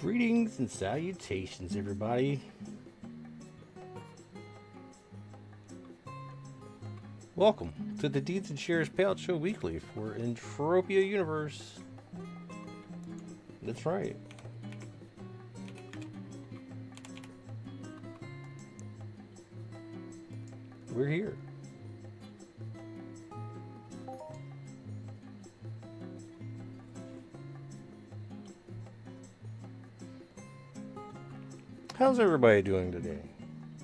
Greetings and salutations, everybody. Welcome to the Deeds and Shares Payout Show Weekly for Entropia Universe. That's right. We're here. How's everybody doing today?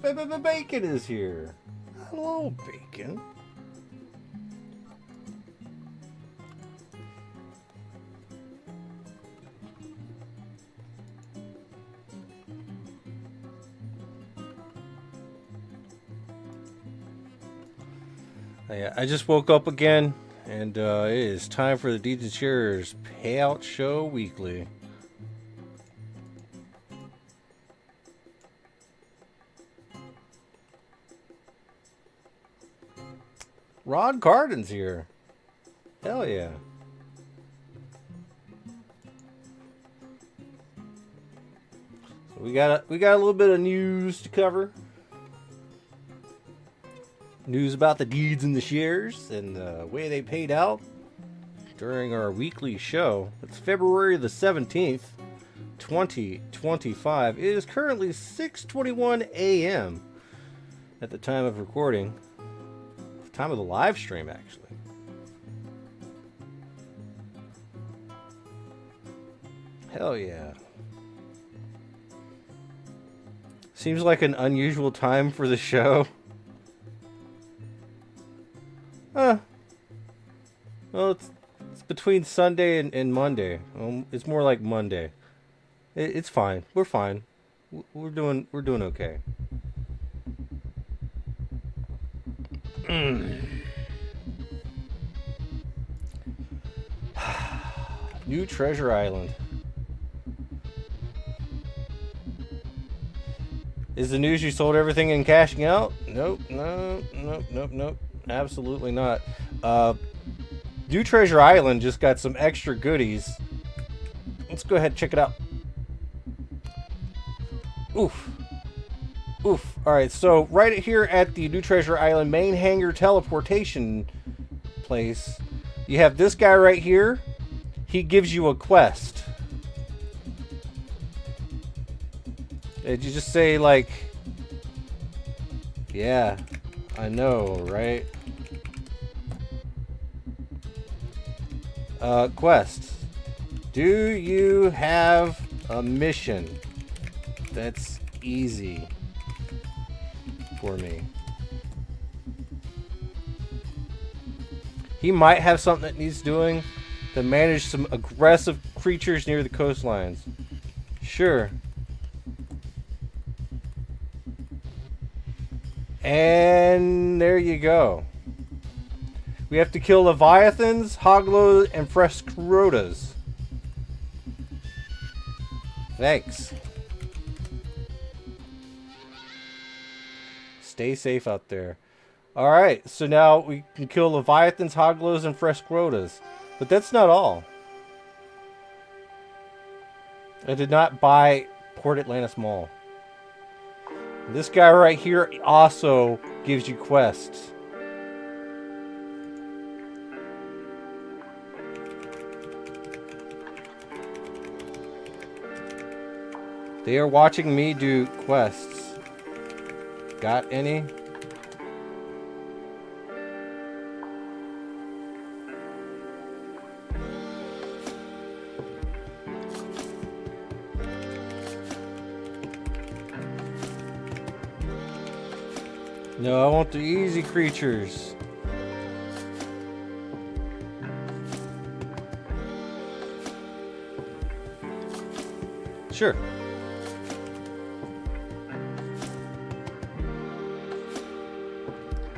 Bacon is here. Hello, Bacon. Yeah, I just woke up again, and it is time for the Deeds and Shares Payout Show Weekly. Rod Carden's here. Hell yeah. So we got a little bit of news to cover. News about the deeds and the shares and the way they paid out during our weekly show. It's February the 17th, 2025. It is currently 6:21 a.m. at the time of recording. Time of the live stream, actually. Hell yeah. Seems like an unusual time for the show. Well, it's between Sunday and Monday. It's more like Monday. It's fine. We're fine. We're doing okay. New Treasure Island. Is the news you sold everything and cashing out? Nope. Absolutely not. New Treasure Island just got some extra goodies. Let's go ahead and check it out. Oof. Alright, so right here at the New Treasure Island main hangar teleportation place, you have this guy right here. He gives you a quest. Did you just say, like, yeah, I know, right? Quest. Do you have a mission that's easy for me? He might have something that needs doing to manage some aggressive creatures near the coastlines. Sure. And there you go. We have to kill Leviathans, Hoglos, and Frescrotas. Thanks. Stay safe out there. Alright, so now we can kill Leviathans, Hoglos, and Frescrotas. But that's not all. I did not buy Port Atlantis Mall. This guy right here also gives you quests. They are watching me do quests. Got any? No, I want the easy creatures. Sure.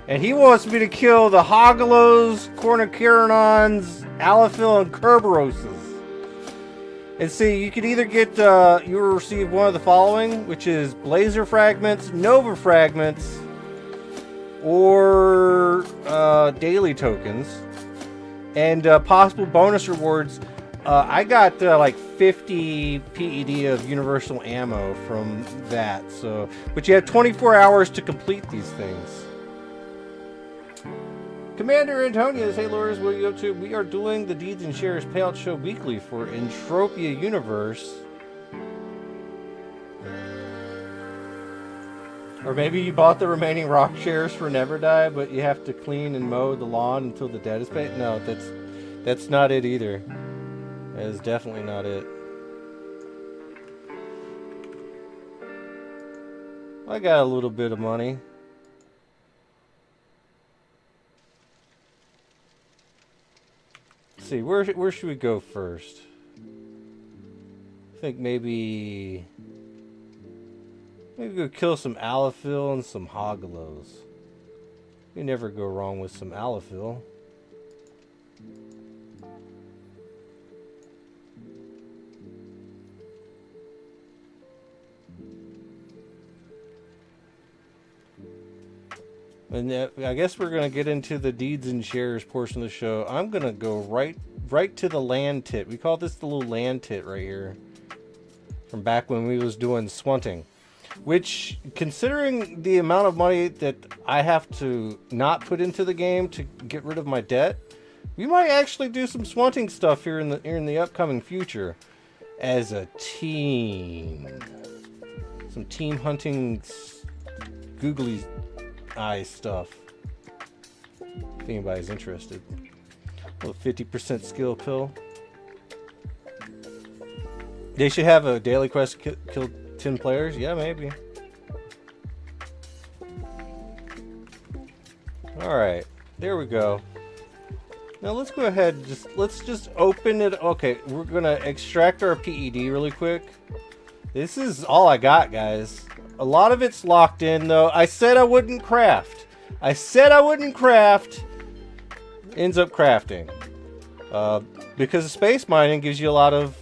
And he wants me to kill the Hoglos, Cornicarinons, Allophil, and Kerberoses. And see, you could either get, you will receive one of the following, which is Blazer Fragments, Nova Fragments, or daily tokens. And possible bonus rewards, I got like 50 PED of universal ammo from that. So, but you have 24 hours to complete these things. Commander Antonio, hey Lorespade, what are you up to? We are doing the Deeds and Shares Payout Show weekly for Entropia Universe. Or maybe you bought the remaining rock shares for Never Die, but you have to clean and mow the lawn until the debt is paid. No, that's not it either. That is definitely not it. I got a little bit of money. Let's see, where should we go first? I think maybe go kill some Allophil and some Hogalos. You never go wrong with some Allophil. And I guess we're gonna get into the deeds and shares portion of the show. I'm gonna go right to the land tit. We call this the little land tit right here, from back when we was doing swunting. Which, considering the amount of money that I have to not put into the game to get rid of my debt, we might actually do some swunting stuff here in the upcoming future as a team. Some team hunting, googly eye stuff. If anybody's interested. A 50% skill pill. They should have a daily quest kill 10 players? Yeah, maybe. Alright, there we go. Now let's go ahead and let's just open it. Okay, we're gonna extract our PED really quick. This is all I got, guys. A lot of it's locked in though. I said I wouldn't craft. Ends up crafting. Because space mining gives you a lot of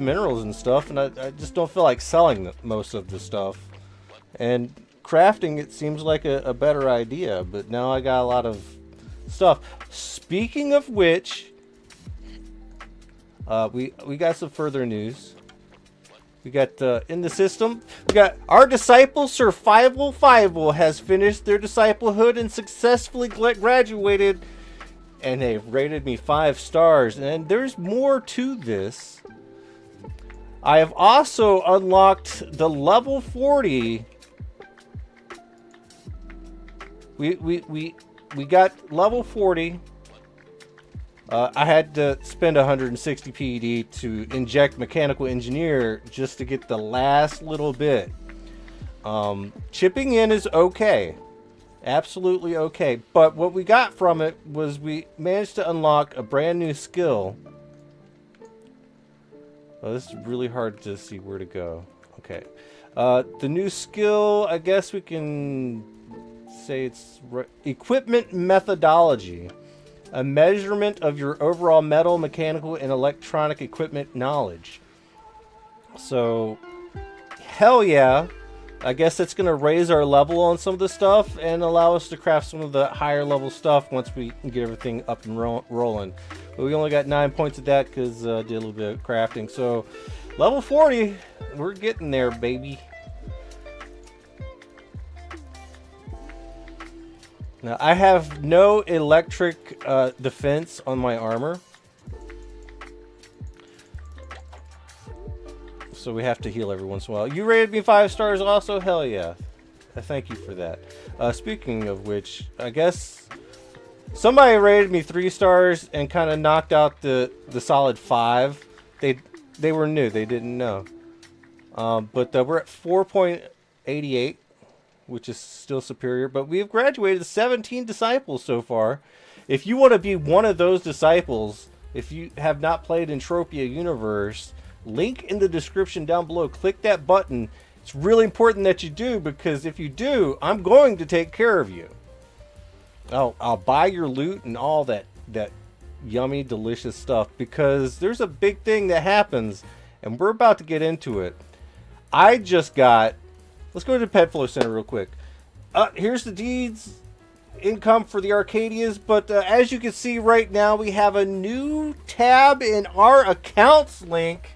minerals and stuff, and I just don't feel like selling most of the stuff. And crafting, it seems like a better idea, but now I got a lot of stuff. Speaking of which, we got some further news. We got in the system, we got our disciple Survival Five has finished their disciplehood and successfully graduated, and they've rated me 5 stars. And there's more to this. I have also unlocked the level 40. We got level 40. I had to spend 160 PED to inject mechanical engineer just to get the last little bit. Chipping in is okay. Absolutely okay. But what we got from it was we managed to unlock a brand new skill. Oh, this is really hard to see where to go. Okay. The new skill, I guess we can say it's equipment methodology. A measurement of your overall metal, mechanical, and electronic equipment knowledge. So, hell yeah. I guess it's going to raise our level on some of the stuff and allow us to craft some of the higher level stuff once we can get everything up and rolling. But we only got 9 points of that because I did a little bit of crafting. So, level 40, we're getting there, baby. Now, I have no electric defense on my armor. So we have to heal every once in a while. You rated me 5 stars also? Hell yeah. Thank you for that. Speaking of which, I guess somebody rated me 3 stars and kind of knocked out the solid 5. They were new. They didn't know. But we're at 4.88. Which is still superior, but we have graduated 17 disciples so far. If you want to be one of those disciples, if you have not played Entropia Universe, link in the description down below. Click that button. It's really important that you do, because if you do, I'm going to take care of you. I'll buy your loot and all that yummy, delicious stuff, because there's a big thing that happens, and we're about to get into it. Let's go to the Pet Flow Center real quick. Here's the deeds. income for the Arcadias, but as you can see right now, we have a new tab in our accounts link,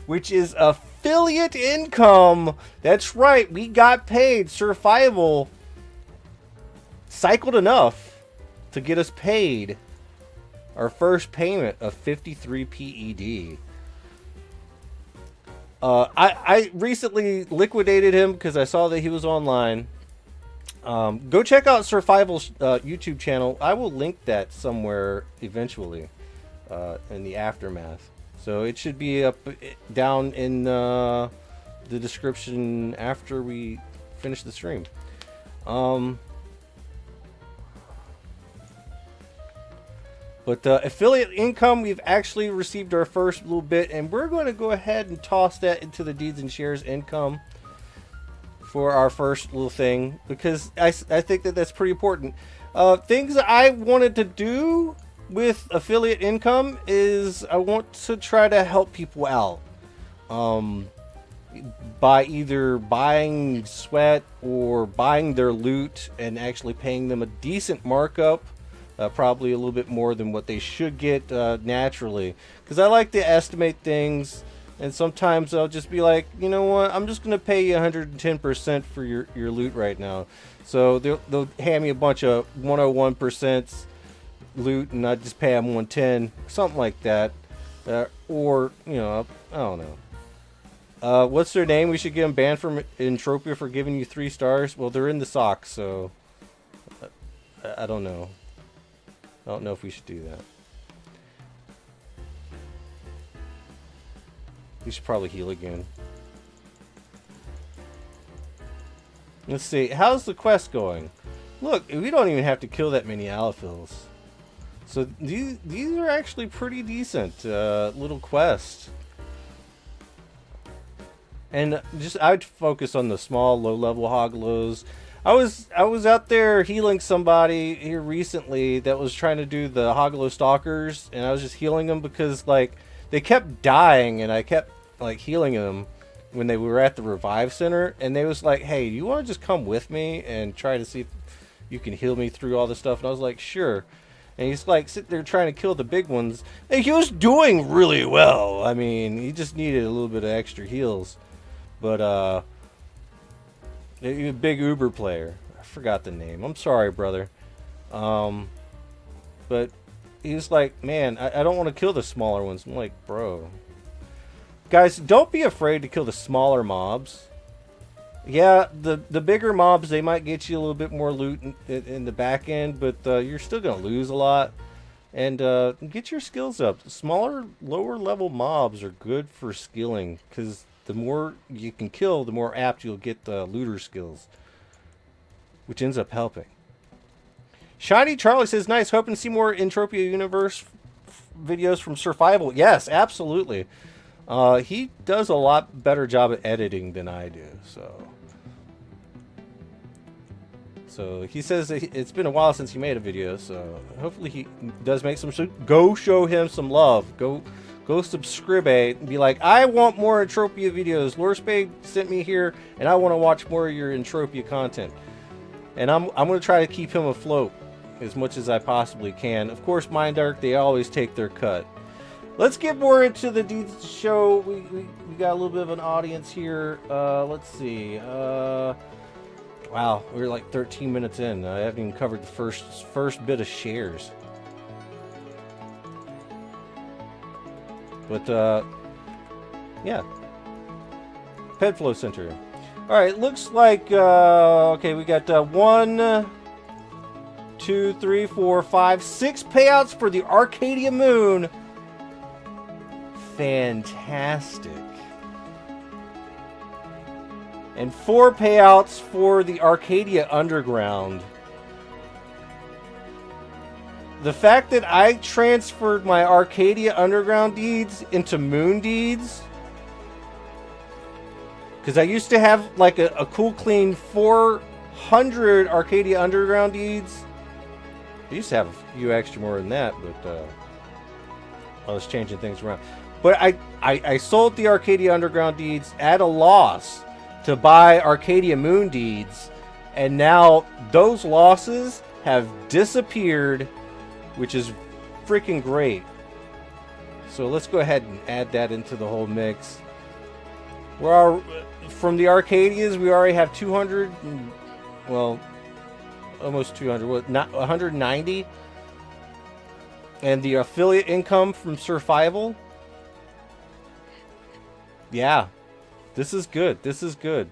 which is affiliate income. That's right, we got paid. Survival cycled enough to get us paid our first payment of 53 PED. I recently liquidated him because I saw that he was online. Go check out Survival's YouTube channel. I will link that somewhere eventually in the aftermath. So it should be up down in the description after we finish the stream. But affiliate income, we've actually received our first little bit, and we're going to go ahead and toss that into the deeds and shares income for our first little thing, because I think that that's pretty important. Things that I wanted to do with affiliate income is I want to try to help people out by either buying sweat or buying their loot and actually paying them a decent markup. Probably a little bit more than what they should get naturally, because I like to estimate things, and sometimes I'll just be like, you know what, I'm just gonna pay you 110% for your loot right now. So they'll hand me a bunch of 101% loot, and I just pay them 110, something like that. Or you know, I don't know. What's their name? We should get them banned from Entropia for giving you 3 stars. Well, they're in the socks, so I don't know. I don't know if we should do that. We should probably heal again. Let's see. How's the quest going? Look, we don't even have to kill that many Allophils. So these are actually pretty decent little quests. And just I'd focus on the small, low-level Hoglos. I was out there healing somebody here recently that was trying to do the Hoglo Stalkers, and I was just healing them because like they kept dying, and I kept like healing them when they were at the revive center, and they was like, "Hey, do you want to just come with me and try to see if you can heal me through all this stuff?" And I was like, "Sure." And he's like sitting there trying to kill the big ones, and he was doing really well. I mean, he just needed a little bit of extra heals, but he's a big Uber player. I forgot the name. I'm sorry, brother. But he was like, man, I don't want to kill the smaller ones. I'm like, bro. Guys, don't be afraid to kill the smaller mobs. Yeah, the bigger mobs, they might get you a little bit more loot in the back end, but you're still going to lose a lot. And get your skills up. Smaller, lower level mobs are good for skilling, because the more you can kill, the more apt you'll get the looter skills, which ends up helping. Shiny Charlie says, nice, hoping to see more Entropia Universe videos from Survival. Yes, absolutely. He does a lot better job at editing than I do, so he says it's been a while since he made a video, so hopefully he does make some. So go show him some love. Go subscribe and be like, I want more Entropia videos. Lorespade sent me here, and I want to watch more of your Entropia content. And I'm going to try to keep him afloat as much as I possibly can. Of course, Mind Arc, they always take their cut. Let's get more into the show. We got a little bit of an audience here. Let's see. Wow, we're like 13 minutes in. I haven't even covered the first bit of shares. But, yeah. Pedflow Center. Alright, looks like, okay, we got 1, 2, 3, 4, 5, 6 payouts for the Arcadia Moon. Fantastic. And 4 payouts for the Arcadia Underground. The fact that I transferred my Arcadia Underground deeds into Moon deeds, because I used to have like a cool clean 400 Arcadia Underground deeds. I used to have a few extra more than that, but I was changing things around. But I sold the Arcadia Underground deeds at a loss to buy Arcadia Moon deeds, and now those losses have disappeared, which is freaking great. So let's go ahead and add that into the whole mix. From the Arcadias, we already have 200, well, almost 200, not 190. And the affiliate income from Survival. Yeah, this is good. This is good.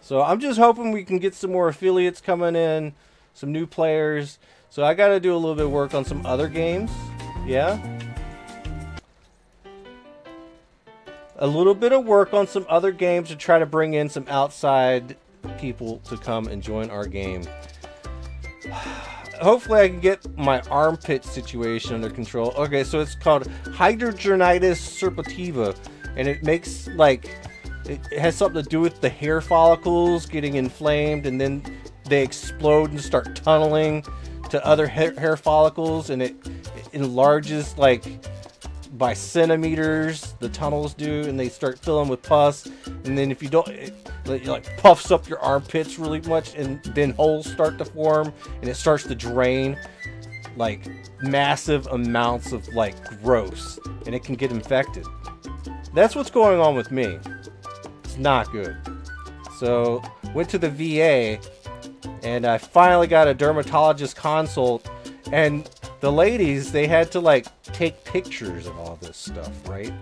So I'm just hoping we can get some more affiliates coming in, some new players. So I got to do a little bit of work on some other games. Yeah. A little bit of work on some other games to try to bring in some outside people to come and join our game. Hopefully I can get my armpit situation under control. Okay, so it's called hidradenitis suppurativa, and it makes like it has something to do with the hair follicles getting inflamed, and then they explode and start tunneling to other hair follicles, and it enlarges like by centimeters, the tunnels do, and they start filling with pus. And then if you don't, it like puffs up your armpits really much, and then holes start to form, and it starts to drain like massive amounts of like gross, and it can get infected. That's what's going on with me. It's not good. So went to the VA, and I finally got a dermatologist consult, and the ladies, they had to like take pictures of all this stuff, right?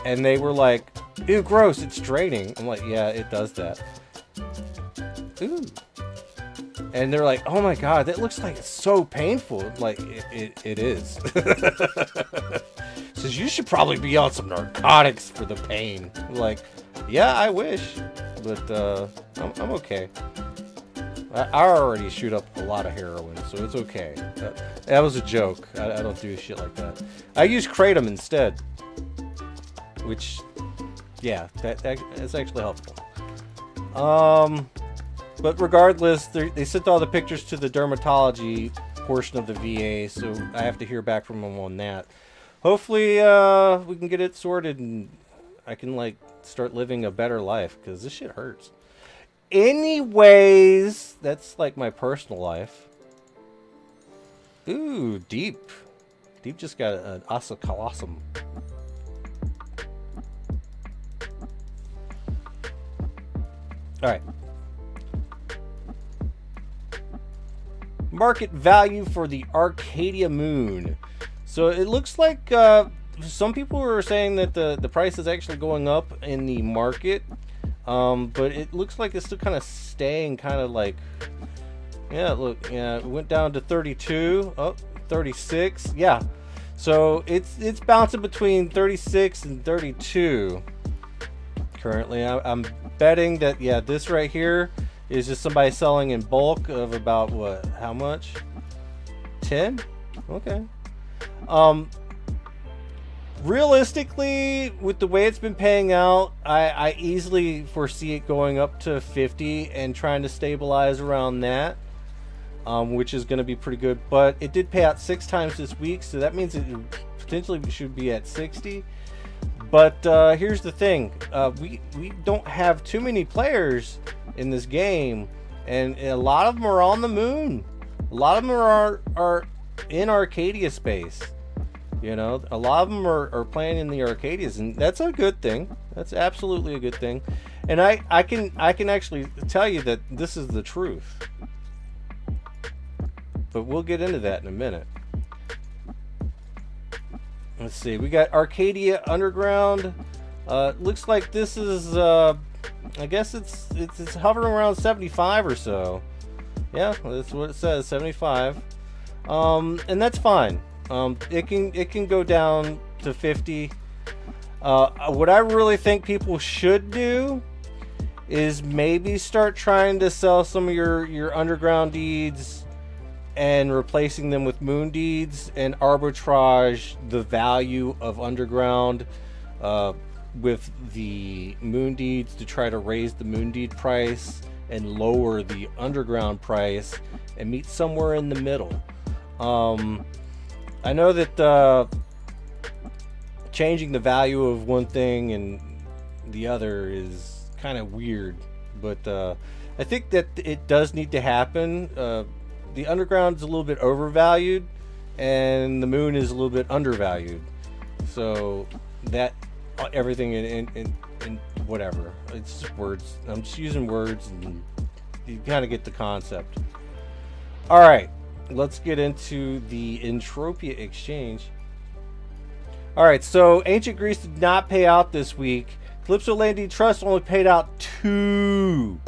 And they were like, ew, gross, it's draining. I'm like, yeah, it does that. Ooh. And they're like, oh my God, that looks like it's so painful. I'm like, it is. Says, you should probably be on some narcotics for the pain. I'm like, yeah, I wish, but I'm okay. I already shoot up a lot of heroin, so it's okay. That was a joke. I don't do shit like that. I use Kratom instead, which, yeah, that's actually helpful. But regardless, they sent all the pictures to the dermatology portion of the VA, so I have to hear back from them on that. Hopefully, we can get it sorted and I can like start living a better life, because this shit hurts. Anyways, that's like my personal life. Ooh, Deep. Deep just got an Asa Colossum. Alright. Market value for the Arcadia Moon. So it looks like some people were saying that the price is actually going up in the market. But it looks like it's still kind of staying kind of like, yeah, look, yeah, it went down to 32, oh, 36, yeah. So it's bouncing between 36 and 32 currently. I'm betting that, yeah, this right here is just somebody selling in bulk of about what, how much? 10? Okay. Realistically, with the way it's been paying out, I easily foresee it going up to 50 and trying to stabilize around that, which is going to be pretty good. But it did pay out 6 times this week, so that means it potentially should be at 60. But here's the thing. We don't have too many players in this game, and a lot of them are on the moon. A lot of them are in Arcadia space. You know, a lot of them are playing in the Arcadias, and that's a good thing. That's absolutely a good thing. And I can actually tell you that this is the truth. But we'll get into that in a minute. Let's see. We got Arcadia Underground. Looks like this is I guess it's hovering around 75 or so. Yeah, that's what it says, 75. And that's fine. It can go down to 50. What I really think people should do is maybe start trying to sell some of your underground deeds and replacing them with moon deeds, and arbitrage the value of underground with the moon deeds to try to raise the moon deed price and lower the underground price and meet somewhere in the middle. I know that changing the value of one thing and the other is kind of weird, but I think that it does need to happen. The underground is a little bit overvalued, and the moon is a little bit undervalued. So that everything in whatever. It's just words. I'm just using words, and you kind of get the concept. All right, let's get into the Entropia exchange. All right, so Ancient Greece did not pay out this week. Calypso Landing Trust only paid out 2.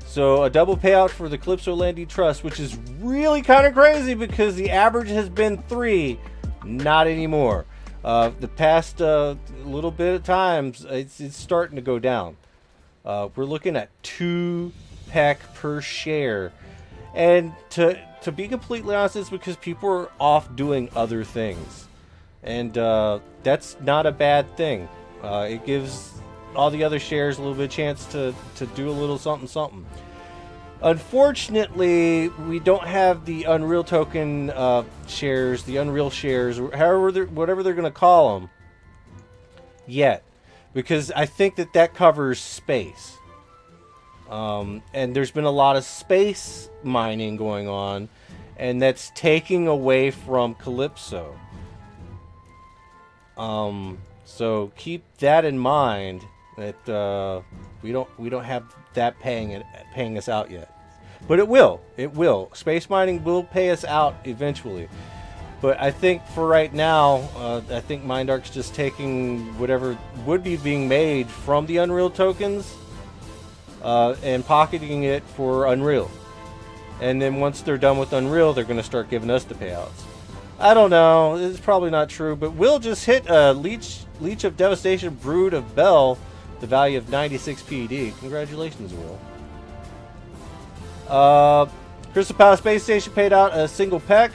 So a double payout for the Calypso Landing Trust, which is really kind of crazy because the average has been 3. Not anymore. The past little bit of times, it's starting to go down. We're looking at 2 PEC per share. And to be completely honest, it's because people are off doing other things. And that's not a bad thing. It gives all the other shares a little bit of chance to do a little something. Unfortunately, we don't have the Unreal token shares, the Unreal shares, whatever they're going to call them, yet. Because I think that covers space. And there's been a lot of space mining going on, and that's taking away from Calypso. So keep that in mind, that we don't have that paying us out yet, but it will. Space mining will pay us out eventually, but I think for right now, I think Mindark's just taking whatever would be being made from the Unreal tokens and pocketing it for Unreal, and then once they're done with Unreal, they're going to start giving us the payouts. I don't know. It's probably not true, but Will just hit a Leech of Devastation, Brood of Bell, the value of 96 PED. Congratulations, Will. Crystal Palace Space Station paid out a single PEC.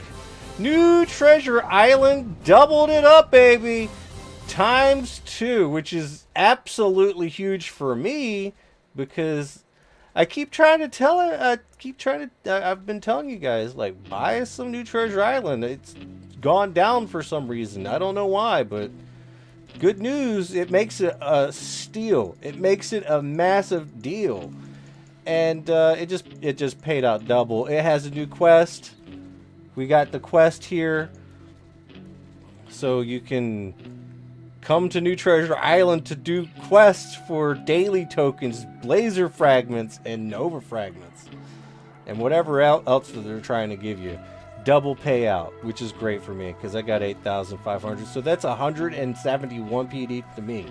New Treasure Island doubled it up, baby, ×2, which is absolutely huge for me because I keep trying to tell it. I've been telling you guys, like, buy some New Treasure Island. It's gone down for some reason. I don't know why, but good news. It makes it a steal. It makes it a massive deal, and it just paid out double. It has a new quest. We got the quest here, so you can come to New Treasure Island to do quests for daily tokens, blazer fragments, and nova fragments, and whatever else that they're trying to give you. Double payout, which is great for me because I got 8,500, so that's 171 PD to me.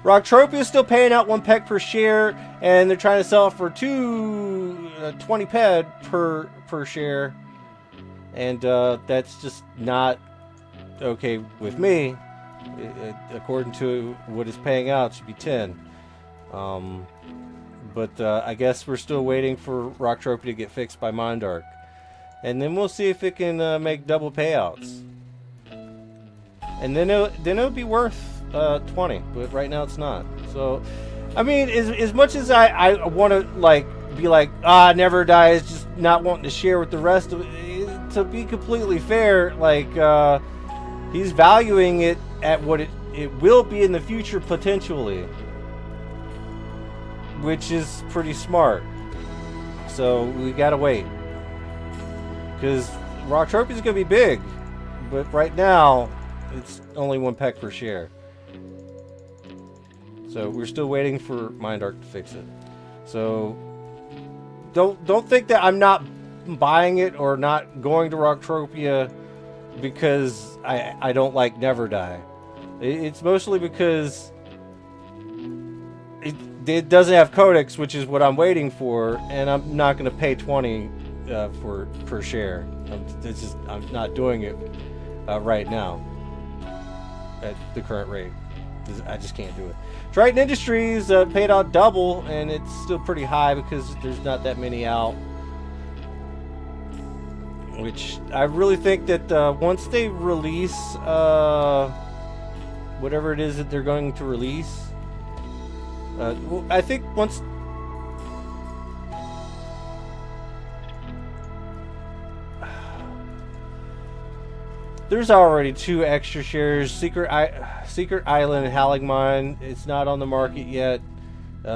Rocktropia is still paying out 1 PEC per share, and they're trying to sell it for 20 PED per share, and that's just not okay with me. According to what is paying out, it should be 10. But I guess we're still waiting for Rocktropia to get fixed by Mindark. And then we'll see if it can make double payouts. And then it'll be worth 20, but right now it's not. So, I mean, as much as I want to like be like, Never Die is just not wanting to share with the rest of it, to be completely fair, like he's valuing it at what it will be in the future potentially, which is pretty smart. So we gotta wait, because Rocktropia is gonna be big, but right now it's only 1 PEC per share. So we're still waiting for Mindark to fix it. So don't think that I'm not buying it or not going to Rocktropia because I don't like Never Die. It's mostly because it doesn't have codex, which is what I'm waiting for, and I'm not going to pay 20 per share. I'm not doing it right now at the current rate. I just can't do it. Triton Industries paid out double, and it's still pretty high because there's not that many out. Which I really think that once they release whatever it is that they're going to release, I think once there's already 2 extra shares, Secret Island and Howling Mine. It's not on the market yet.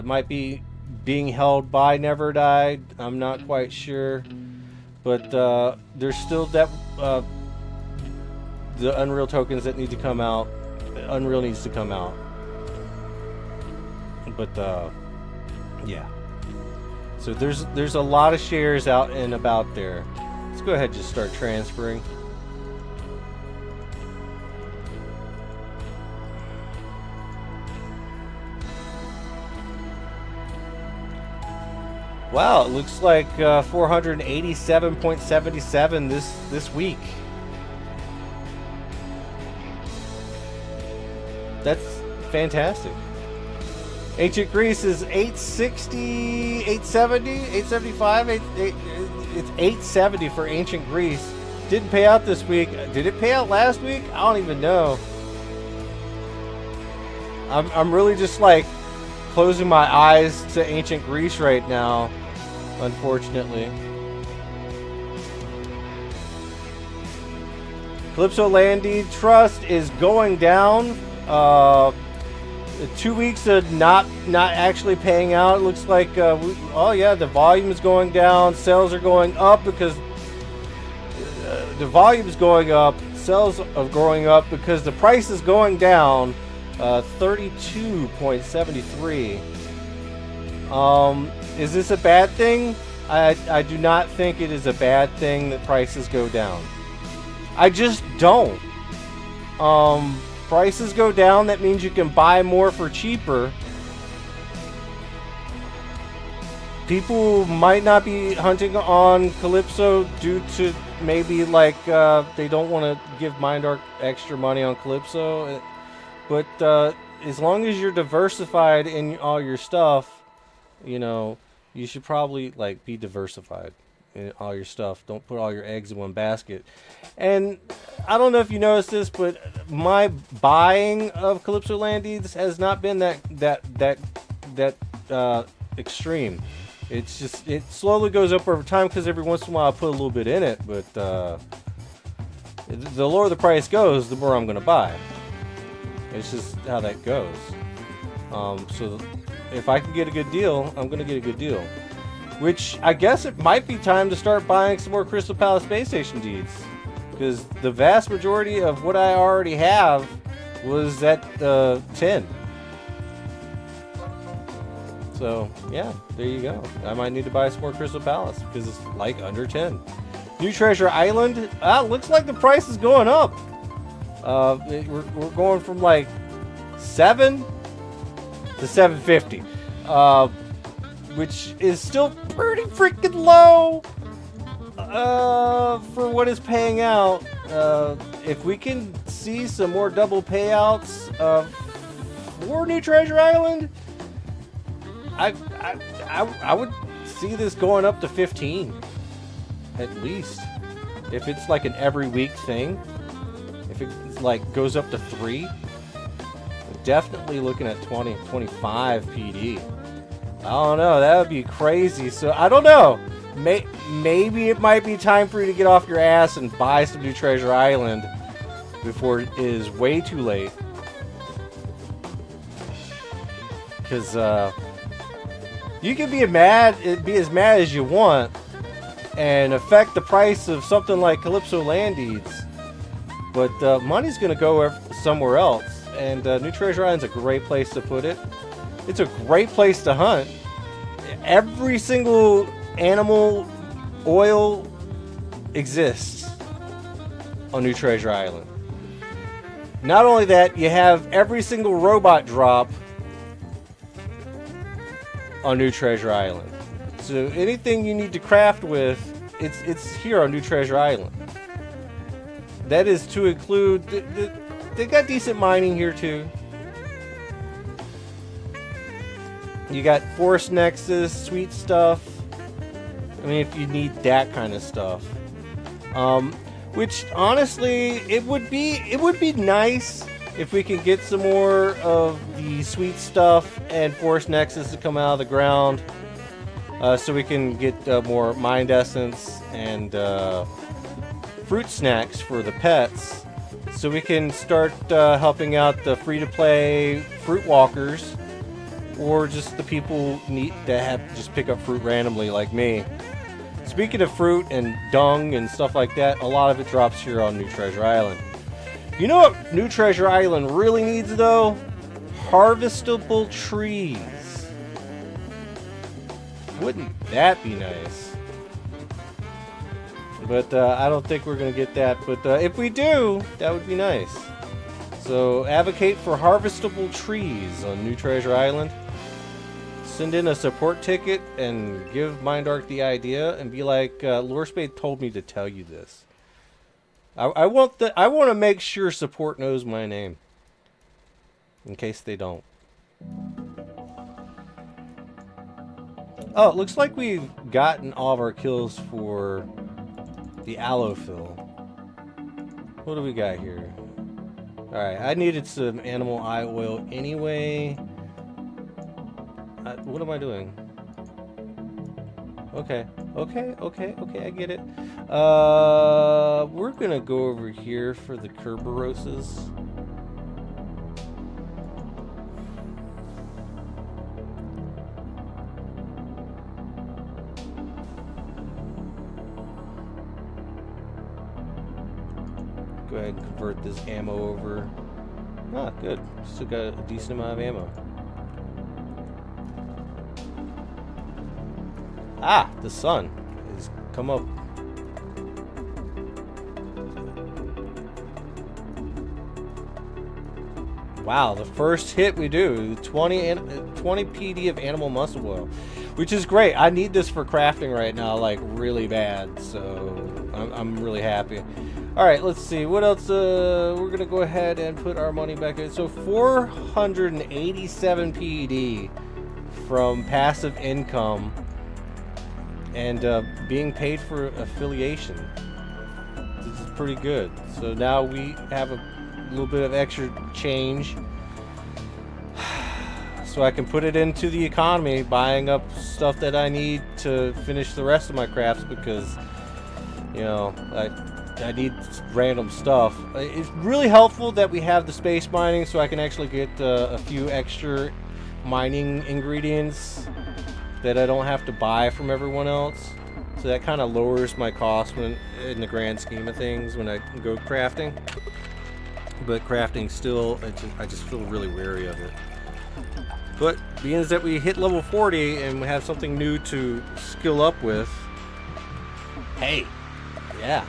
Might be being held by Never Died. I'm not quite sure, but there's still that the Unreal tokens that need to come out. Unreal needs to come out, but yeah. So there's a lot of shares out and about there. Let's go ahead and just start transferring. Wow, it looks like 487.77 this week. That's fantastic. Ancient Greece is 860, 870, 875. It's 870 for Ancient Greece. Didn't pay out this week. Did it pay out last week? I don't even know. I'm really just like closing my eyes to Ancient Greece right now, unfortunately. Calypso Landing Trust is going down. 2 weeks of not actually paying out. It looks like oh yeah, the volume is going down. Sales are going up because the volume is going up. Sales are going up because the price is going down. 32.73. Is this a bad thing? I do not think it is a bad thing that prices go down. I just don't. Prices go down, that means you can buy more for cheaper. People might not be hunting on Calypso due to maybe like they don't want to give MindArc extra money on Calypso. But as long as you're diversified in all your stuff, you know, you should probably like be diversified in all your stuff. Don't put all your eggs in one basket. And I don't know if you noticed this, but my buying of Calypso Landings has not been that extreme. It's just, it slowly goes up over time because every once in a while I put a little bit in it, but the lower the price goes, the more I'm going to buy. It's just how that goes. So if I can get a good deal, I'm going to get a good deal. Which I guess it might be time to start buying some more Crystal Palace Space Station deeds. Because the vast majority of what I already have was at 10. So yeah, there you go. I might need to buy some more Crystal Palace because it's like under 10. New Treasure Island. Looks like the price is going up. We're going from like 7 to 750, which is still pretty freaking low for what is paying out. If we can see some more double payouts for New Treasure Island, I would see this going up to 15 at least. If it's like an every week thing. If it like goes up to 3, definitely looking at 20, 25 PD. I don't know, that would be crazy. So I don't know. Maybe it might be time for you to get off your ass and buy some New Treasure Island before it is way too late. Because you can be as mad as you want and affect the price of something like Calypso Landings. But money's going to go somewhere else. And New Treasure Island's a great place to put it. It's a great place to hunt. Every single animal oil exists on New Treasure Island. Not only that, you have every single robot drop on New Treasure Island. So anything you need to craft with, it's here on New Treasure Island. That is to include, they got decent mining here too. You got Forest Nexus, sweet stuff. I mean, if you need that kind of stuff. Which honestly, it would be nice if we can get some more of the sweet stuff and Forest Nexus to come out of the ground. So we can get more Mind Essence and fruit snacks for the pets, so we can start helping out the free-to-play fruit walkers or just the people that have to just pick up fruit randomly like me. Speaking of fruit and dung and stuff like that, a lot of it drops here on New Treasure Island. You know what New Treasure Island really needs though? Harvestable trees. Wouldn't that be nice? But I don't think we're going to get that. But if we do, that would be nice. So advocate for harvestable trees on New Treasure Island. Send in a support ticket and give Mindark the idea and be like, Lorespade told me to tell you this. I want to make sure support knows my name. In case they don't. Oh, it looks like we've gotten all of our kills for the allofill. What do we got here? Alright, I needed some animal eye oil anyway. What am I doing? Okay, I get it. We're gonna go over here for the Kerberoses. Go ahead and convert this ammo over. Ah, good. Still got a decent amount of ammo. Ah, the sun has come up. Wow, the first hit we do, 20 PD of animal muscle oil, which is great. I need this for crafting right now, like really bad. So I'm really happy. All right, let's see what else. We're gonna go ahead and put our money back in. So 487 PD from passive income and being paid for affiliation. This is pretty good. So now we have a little bit of extra change, so I can put it into the economy, buying up stuff that I need to finish the rest of my crafts, because you know I need random stuff. It's really helpful that we have the space mining, so I can actually get a few extra mining ingredients that I don't have to buy from everyone else. So that kind of lowers my cost when, in the grand scheme of things, when I go crafting. But crafting still, I just feel really wary of it. But being that we hit level 40 and we have something new to skill up with, hey, yeah.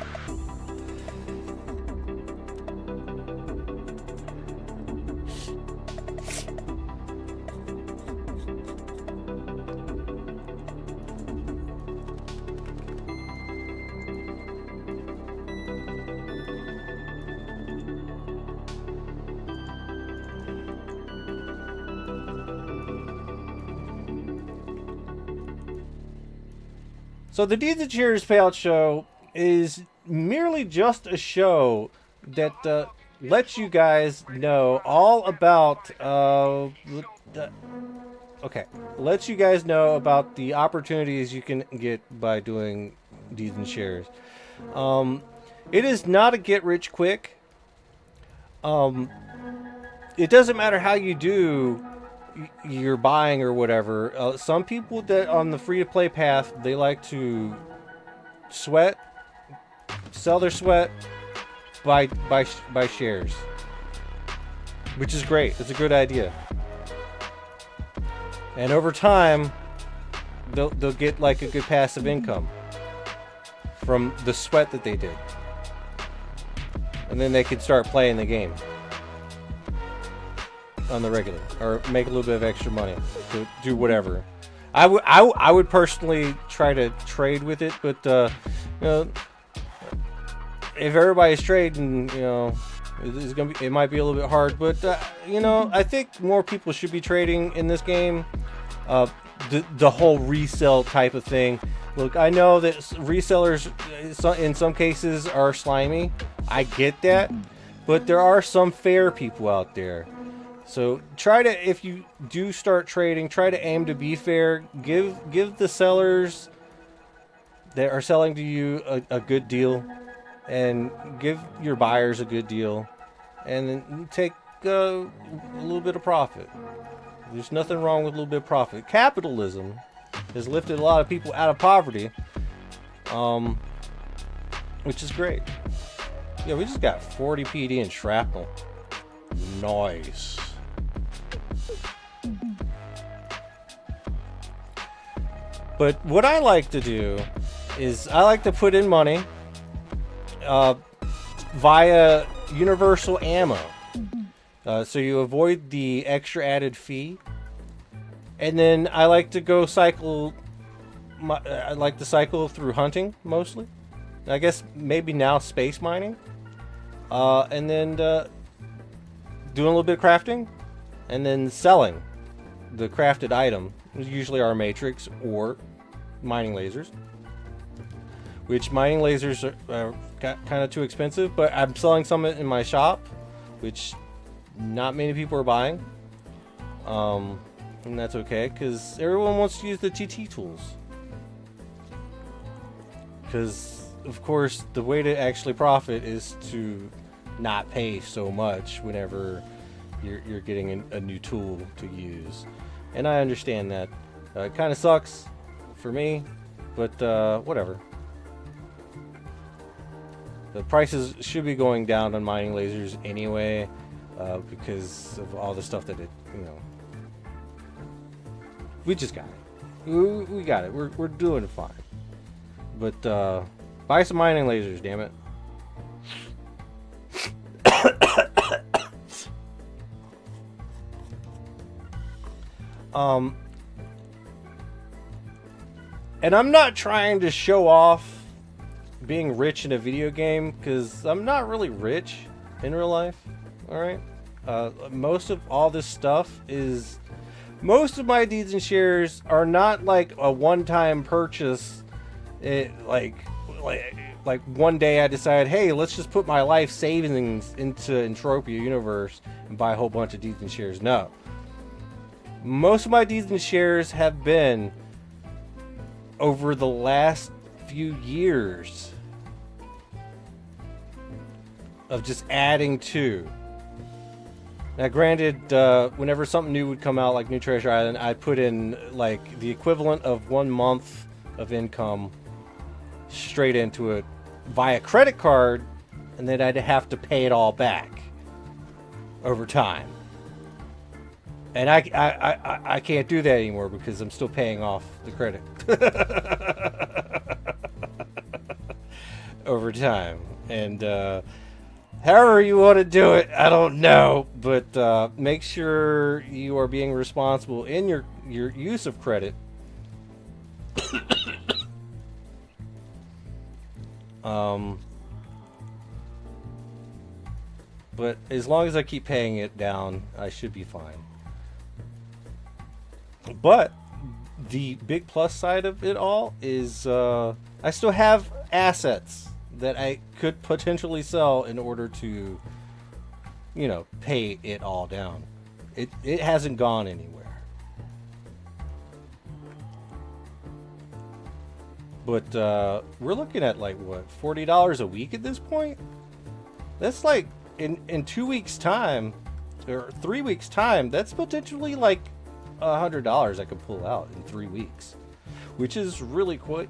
So the Deeds and Cheers Payout Show is merely just a show that lets you guys know all about lets you guys know about the opportunities you can get by doing Deeds and Shares. It is not a get rich quick. It doesn't matter how you do your buying or whatever. Some people that on the free to play path, they like to sweat, sell their sweat, buy shares, which is great. It's a good idea. And over time, they'll get like a good passive income from the sweat that they did, and then they can start playing the game on the regular, or make a little bit of extra money to do whatever. I would personally try to trade with it, but you know, if everybody's trading, you know, it might be a little bit hard. But you know, I think more people should be trading in this game. The whole resell type of thing. Look, I know that resellers in some cases are slimy. I get that, but there are some fair people out there. So try to, if you do start trading, try to aim to be fair. Give the sellers that are selling to you a good deal, and give your buyers a good deal, and then take a little bit of profit. There's nothing wrong with a little bit of profit. Capitalism has lifted a lot of people out of poverty, which is great. Yeah, we just got 40 PD and shrapnel. Nice. But what I like to do is I like to put in money via universal ammo. So you avoid the extra added fee. And then I like to go cycle. I like to cycle through hunting mostly. I guess maybe now space mining. And then doing a little bit of crafting. And then selling the crafted item. Usually our matrix or mining lasers. Which mining lasers are kind of too expensive. But I'm selling some in my shop. Which not many people are buying. And that's okay, because everyone wants to use the TT tools. Because, of course, the way to actually profit is to not pay so much whenever you're getting a new tool to use. And I understand that. It kind of sucks for me, but whatever. The prices should be going down on mining lasers anyway, because of all the stuff that it, we just got it. We got it. We're doing fine. But buy some mining lasers, damn it. And I'm not trying to show off being rich in a video game, because I'm not really rich in real life. Alright? Most of all this stuff is... Most of my deeds and shares are not like a one-time purchase. Like one day I decide, hey, let's just put my life savings into Entropia Universe and buy a whole bunch of deeds and shares. No. Most of my deeds and shares have been over the last few years of just adding to. Now, granted, whenever something new would come out, like New Treasure Island, I'd put in like the equivalent of 1 month of income straight into it via credit card, and then I'd have to pay it all back over time. And I can't do that anymore because I'm still paying off the credit over time. And however you want to do it, I don't know, but make sure you are being responsible in your use of credit. But as long as I keep paying it down, I should be fine. But the big plus side of it all is I still have assets that I could potentially sell in order to, pay it all down. It hasn't gone anywhere. But we're looking at like what, $40 a week at this point? That's like in 2 weeks time or 3 weeks time, that's potentially like $100 I could pull out in 3 weeks, which is really quite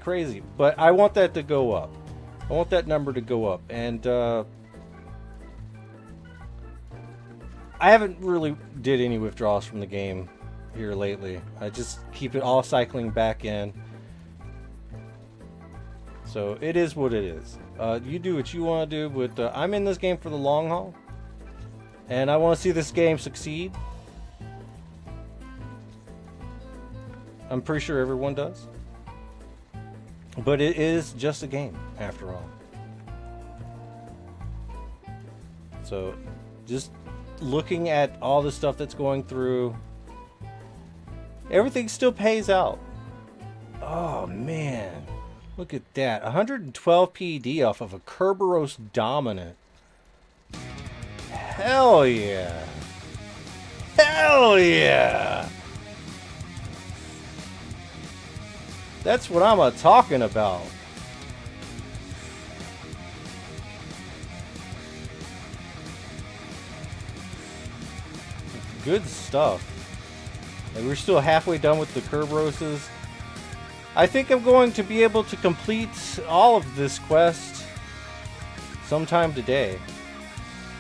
crazy. But I want that to go up. I want that number to go up. And I haven't really did any withdrawals from the game here lately. I just keep it all cycling back in. So it is what it is. You do what you want to do, but I'm in this game for the long haul, and I want to see this game succeed. I'm pretty sure everyone does. But it is just a game, after all. So, just looking at all the stuff that's going through, everything still pays out. Oh, man. Look at that. 112 PD off of a Kerberos Dominant. Hell yeah. Hell yeah. That's what I'm talking about. good stuff. And we're still halfway done with the Kerberoses. I think I'm going to be able to complete all of this quest sometime today.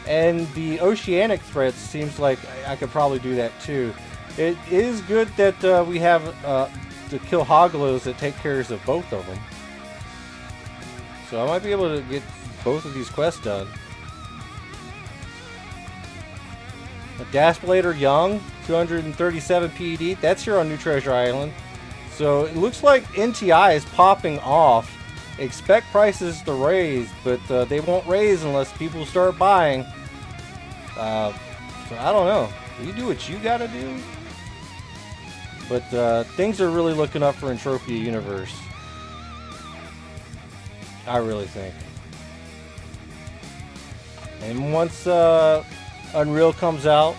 And the oceanic threats seems like I could probably do that too. It is good that we have to kill Hoglos that take care of both of them. So I might be able to get both of these quests done. A Daspolator Young, 237 PED. That's here on New Treasure Island. So it looks like NTI is popping off. Expect prices to raise, but they won't raise unless people start buying. So I don't know. You do what you gotta do. But things are really looking up for Entropia Universe. I really think. And once Unreal comes out,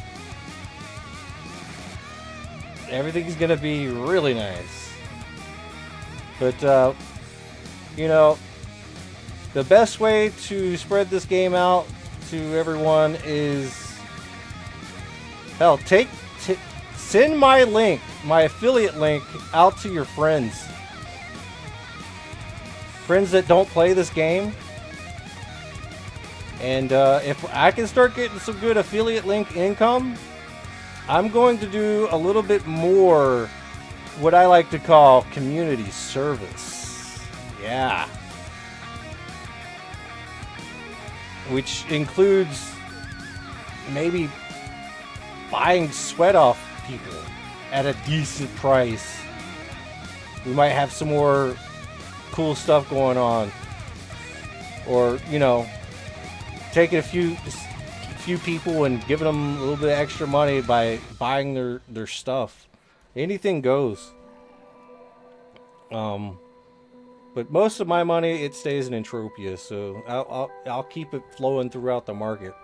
everything's gonna be really nice. But you know, the best way to spread this game out to everyone is, hell, send my link, my affiliate link, out to your friends. Friends that don't play this game. And if I can start getting some good affiliate link income, I'm going to do a little bit more what I like to call community service. Yeah. Which includes maybe buying sweat off people at a decent price. We might have some more cool stuff going on. Or, you know, taking a few people and giving them a little bit of extra money by buying their stuff. Anything goes. But most of my money, it stays in Entropia, so I'll keep it flowing throughout the market.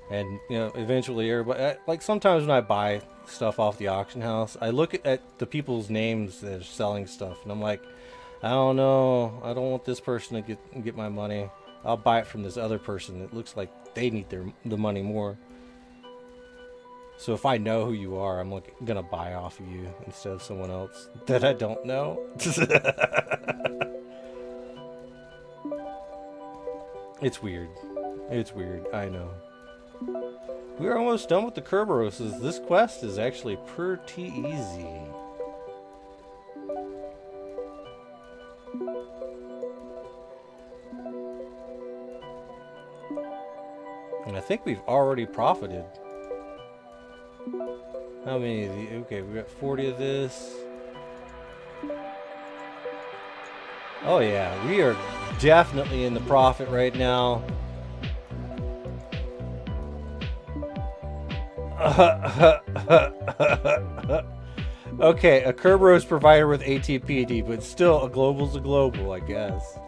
And you know, eventually everybody, like sometimes when I buy stuff off the auction house, I look at the people's names that are selling stuff, and I'm like, I don't know, I don't want this person to get my money. I'll buy it from this other person that looks like they need the money more. So if I know who you are, I'm gonna buy off of you instead of someone else that I don't know. It's weird. It's weird, I know. We're almost done with the Kerberoses. This quest is actually pretty easy. And I think we've already profited. How many of the... Okay, we got 40 of this. Oh yeah, we are definitely in the profit right now. Okay, a Kerberos provider with ATPD, but still, a global's a global, I guess.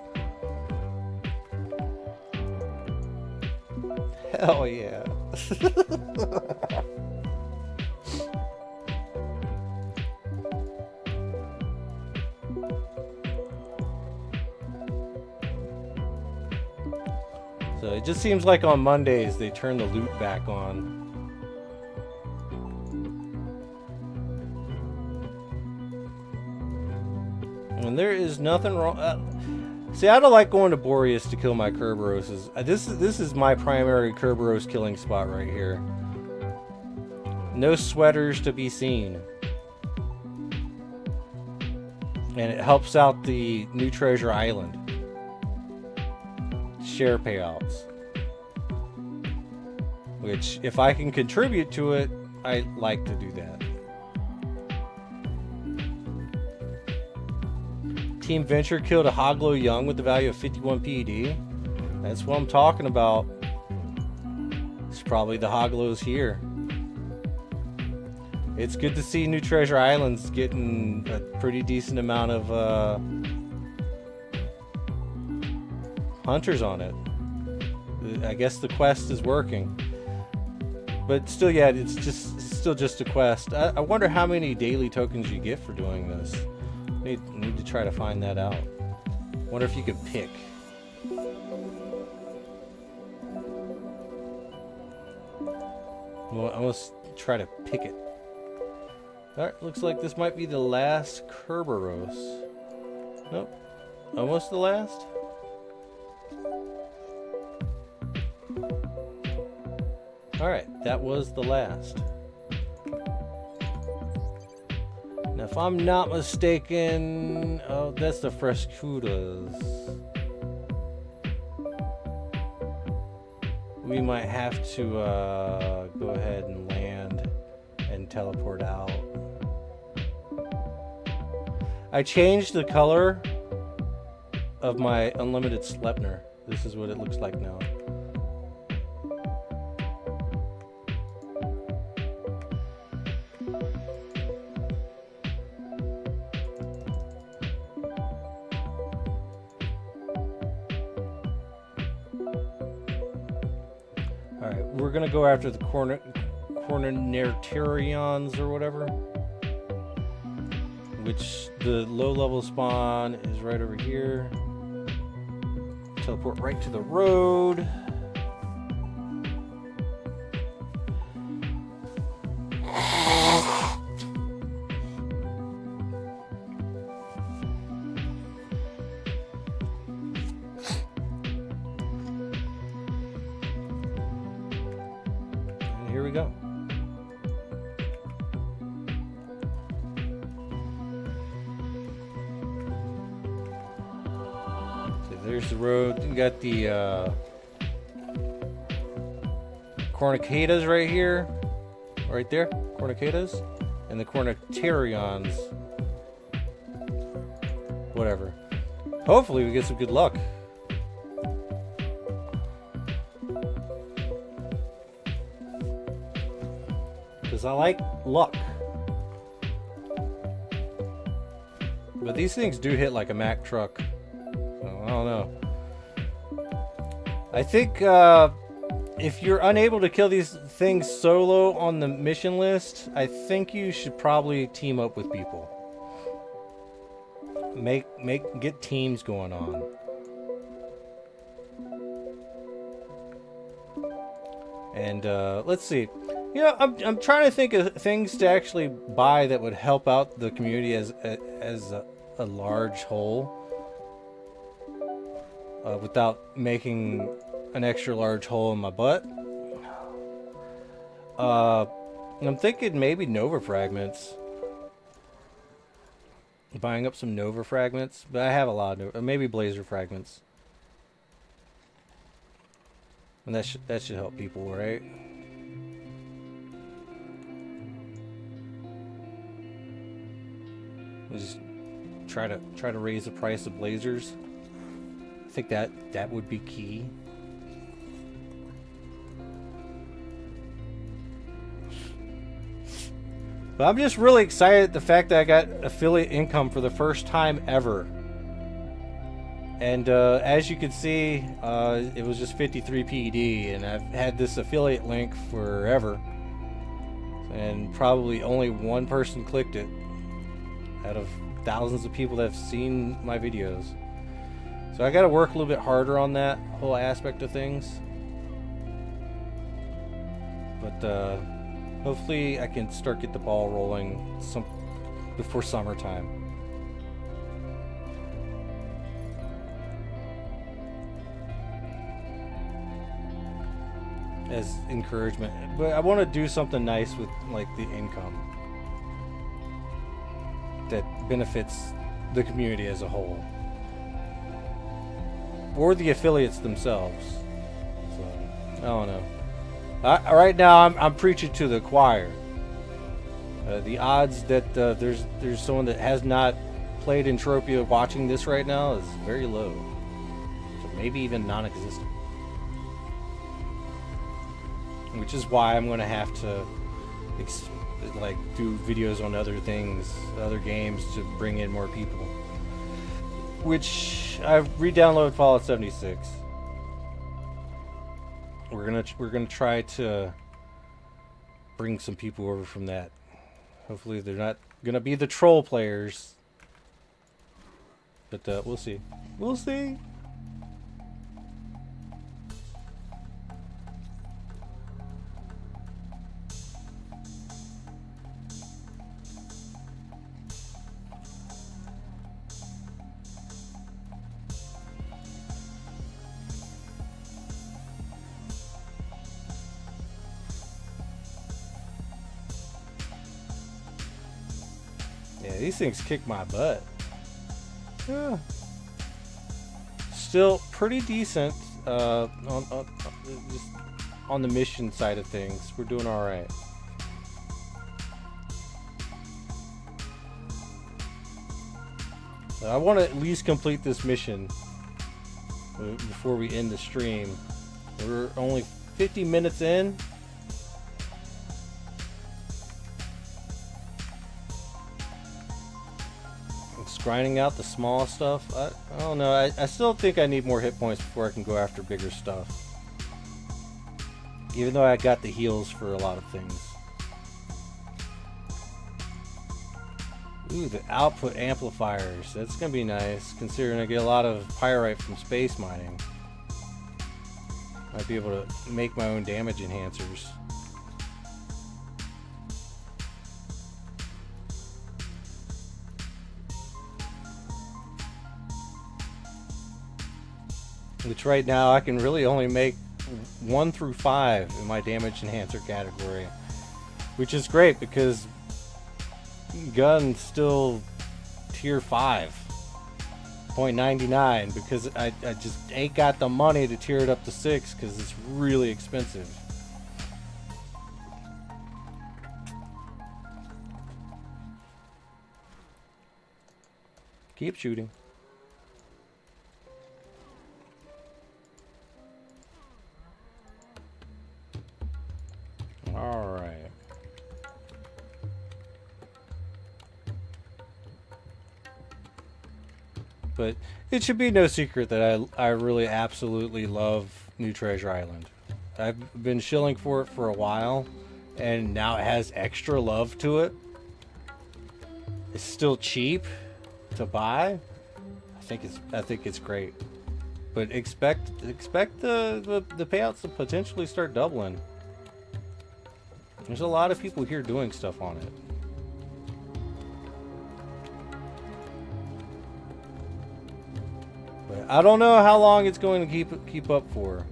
Hell yeah. So it just seems like on Mondays they turn the loot back on. And there is nothing wrong. See, I don't like going to Boreas to kill my Kerberoses. This is my primary Kerberos killing spot right here. No sweaters to be seen. And it helps out the New Treasure Island. Share payouts. Which, if I can contribute to it, I like to do that. Team Venture killed a Hoglo Young with the value of 51 PED. That's what I'm talking about. It's probably the Hoglos here. It's good to see New Treasure Island's getting a pretty decent amount of hunters on it. I guess the quest is working. But still, yeah, it's still just a quest. I wonder how many daily tokens you get for doing this. Need to try to find that out. Wonder if you could pick. Well, I must try to pick it. Alright, looks like this might be the last Kerberos. Nope. Almost the last? Alright, that was the last. Now, if I'm not mistaken... Oh, that's the Frescudas. We might have to go ahead and land and teleport out. I changed the color of my unlimited Sleipnir. This is what it looks like now. Alright, we're gonna go after the Cornertarians or whatever. Which the low level spawn is right over here. Teleport right to the road. And here we go. There's the road. You got the Cornicatas right here. Right there. Cornicatas. And the Cornetarians. Whatever. Hopefully we get some good luck. Because I like luck. But these things do hit like a Mack truck. I don't know. I think if you're unable to kill these things solo on the mission list, I think you should probably team up with people. Get teams going on. And let's see. You know, I'm trying to think of things to actually buy that would help out the community as a large whole. Without making an extra large hole in my butt. I'm thinking maybe Nova Fragments. Buying up some Nova Fragments. But I have a lot of maybe Blazer Fragments. And that should help people, right? We'll just try to raise the price of Blazers. I think that would be key. But I'm just really excited at the fact that I got affiliate income for the first time ever. And as you can see, it was just 53 PED, and I've had this affiliate link forever. And probably only one person clicked it out of thousands of people that have seen my videos. So I got to work a little bit harder on that whole aspect of things. But hopefully I can get the ball rolling before summertime. As encouragement. But I want to do something nice with like the income that benefits the community as a whole. Or the affiliates themselves. So, I don't know. Right now, I'm preaching to the choir. The odds that there's someone that has not played Entropia watching this right now is very low. So maybe even non-existent. Which is why I'm going to have to do videos on other things, other games to bring in more people. Which I've re-downloaded Fallout 76. We're gonna try to bring some people over from that. Hopefully they're not gonna be the troll players. But we'll see. We'll see. these things kick my butt. Yeah. Still pretty decent just on the mission side of things. We're doing all right. I want to at least complete this mission before we end the stream. We're only 50 minutes in. It's grinding out the small stuff. I don't know. I still think I need more hit points before I can go after bigger stuff. Even though I got the heals for a lot of things. Ooh, the output amplifiers. That's going to be nice, considering I get a lot of pyrite from space mining. Might be able to make my own damage enhancers. Which right now I can really only make 1 through 5 in my damage enhancer category. Which is great because gun's still tier 5.99 because I just ain't got the money to tier it up to 6 because it's really expensive. Keep shooting. All right. But it should be no secret that I really absolutely love New Treasure Island. I've been shilling for it for a while, and now it has extra love to it. It's still cheap to buy. I think it's great. But expect the payouts to potentially start doubling. There's a lot of people here doing stuff on it. I don't know how long it's going to keep up for.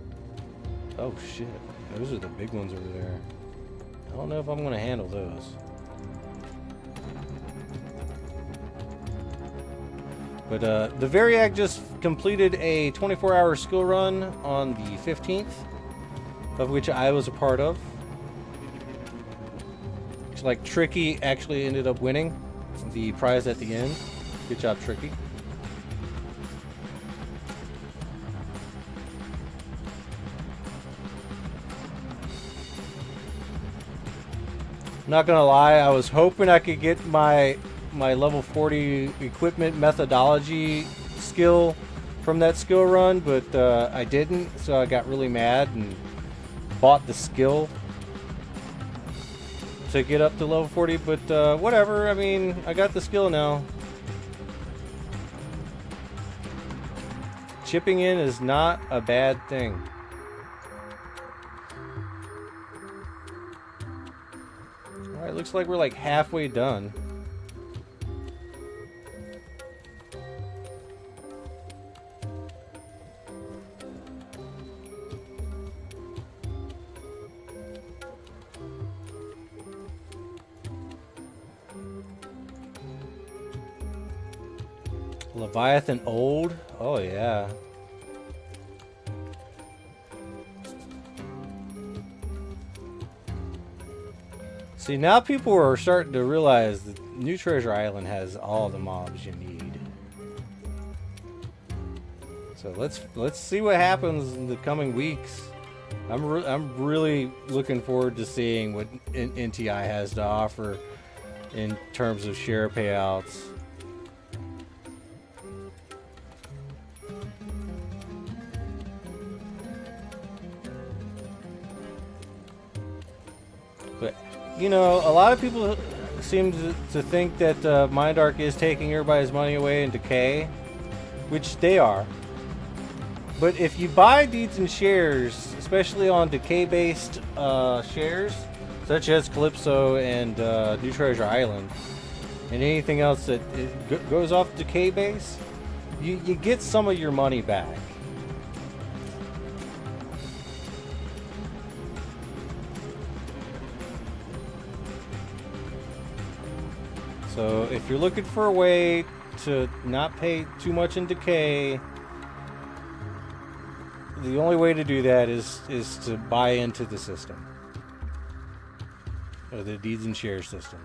Oh shit, those are the big ones over there. I don't know if I'm going to handle those. But the Variag just completed a 24-hour skill run on the 15th, of which I was a part of. It's like Tricky actually ended up winning the prize at the end. Good job, Tricky. Not gonna lie, I was hoping I could get my level 40 equipment methodology skill from that skill run, but I didn't, so I got really mad and bought the skill to get up to level 40, but whatever. I mean, I got the skill now. Chipping in is not a bad thing. Alright, looks like we're like halfway done. Leviathan Old? Oh yeah. See, now people are starting to realize that New Treasure Island has all the mobs you need. So let's see what happens in the coming weeks. I'm really looking forward to seeing what NTI has to offer in terms of share payouts. But you know, a lot of people seem to think that Mindark is taking everybody's money away in Decay, which they are. But if you buy deeds and shares, especially on Decay-based shares, such as Calypso and New Treasure Island, and anything else that goes off Decay base, you get some of your money back. So if you're looking for a way to not pay too much in decay, the only way to do that is to buy into the system. Or the deeds and shares system.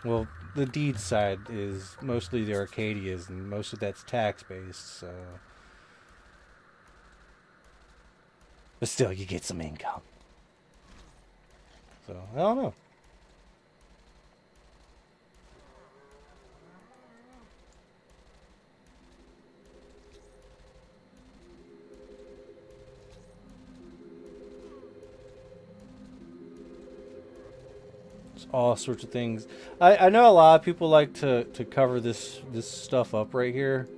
Well, the deeds side is mostly the Arcadias, and most of that's tax-based, so... But still, you get some income. So, I don't know. All sorts of things. I know a lot of people like to cover this stuff up right here,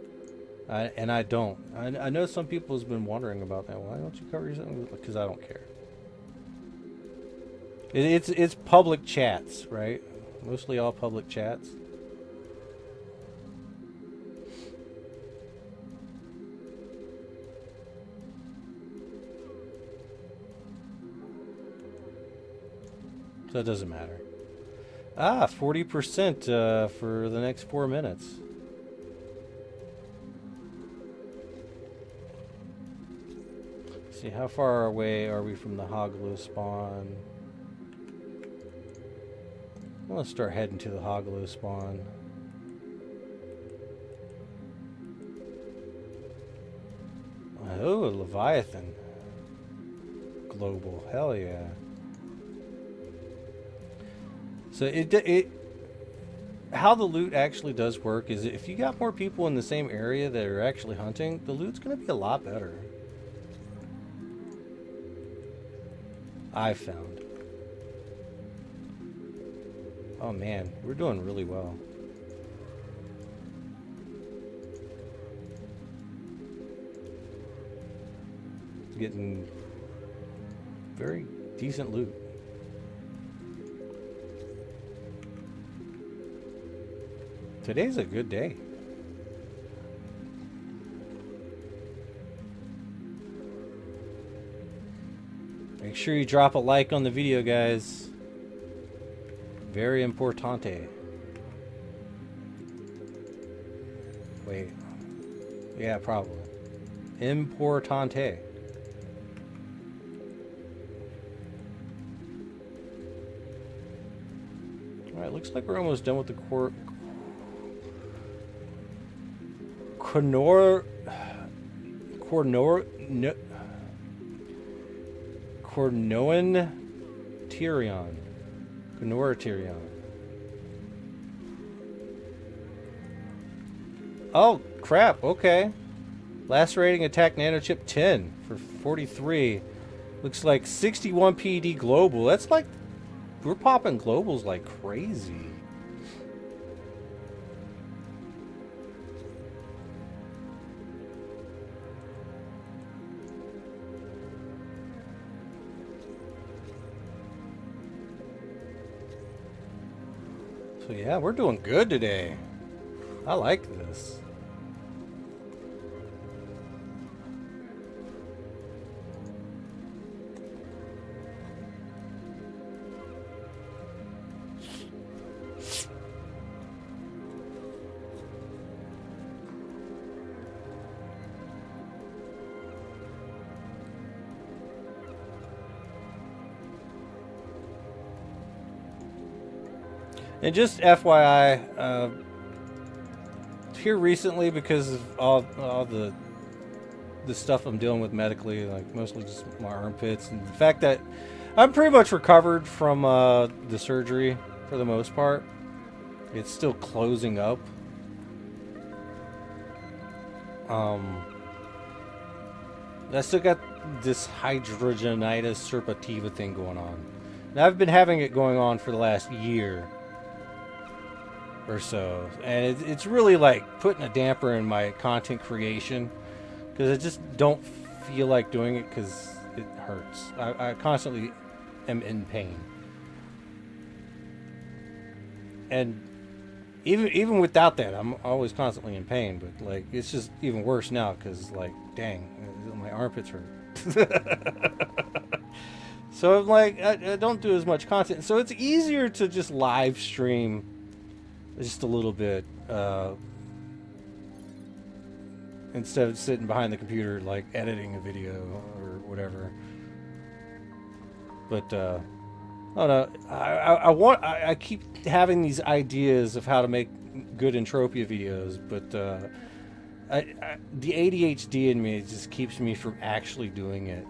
and I don't. I know some people has been wondering about that. Why don't you cover something? Because I don't care. It's public chats, right? Mostly all public chats. So it doesn't matter. 40% for the next 4 minutes. Let's see, how far away are we from the Hoglo spawn? Let's start heading to the Hoglo spawn. Oh, a Leviathan. Global, hell yeah. So how the loot actually does work is if you got more people in the same area that are actually hunting, the loot's going to be a lot better. I've found. Oh man, we're doing really well. Getting very decent loot. Today's a good day. Make sure you drop a like on the video, guys. Very importante. Wait. Yeah, probably. Importante. Alright, looks like we're almost done with the core. Cornoan Tyrion. Cornora Tyrion. Oh, crap. Okay. Lacerating attack nanochip 10 for 43. Looks like 61 PD global. That's like... We're popping globals like crazy. So yeah, we're doing good today. I like this. And just FYI, here recently, because of all the stuff I'm dealing with medically, like mostly just my armpits, and the fact that I'm pretty much recovered from the surgery for the most part. It's still closing up. I still got this hydrogenitis suppurativa thing going on. And I've been having it going on for the last year or so, and it's really like putting a damper in my content creation because I just don't feel like doing it because it hurts. I constantly am in pain, and even without that, I'm always constantly in pain. But like, it's just even worse now because like, dang, my armpits hurt. So I'm like, I don't do as much content, so it's easier to just live stream just a little bit, instead of sitting behind the computer like editing a video or whatever. But I don't know. I keep having these ideas of how to make good Entropia videos, but the ADHD in me just keeps me from actually doing it.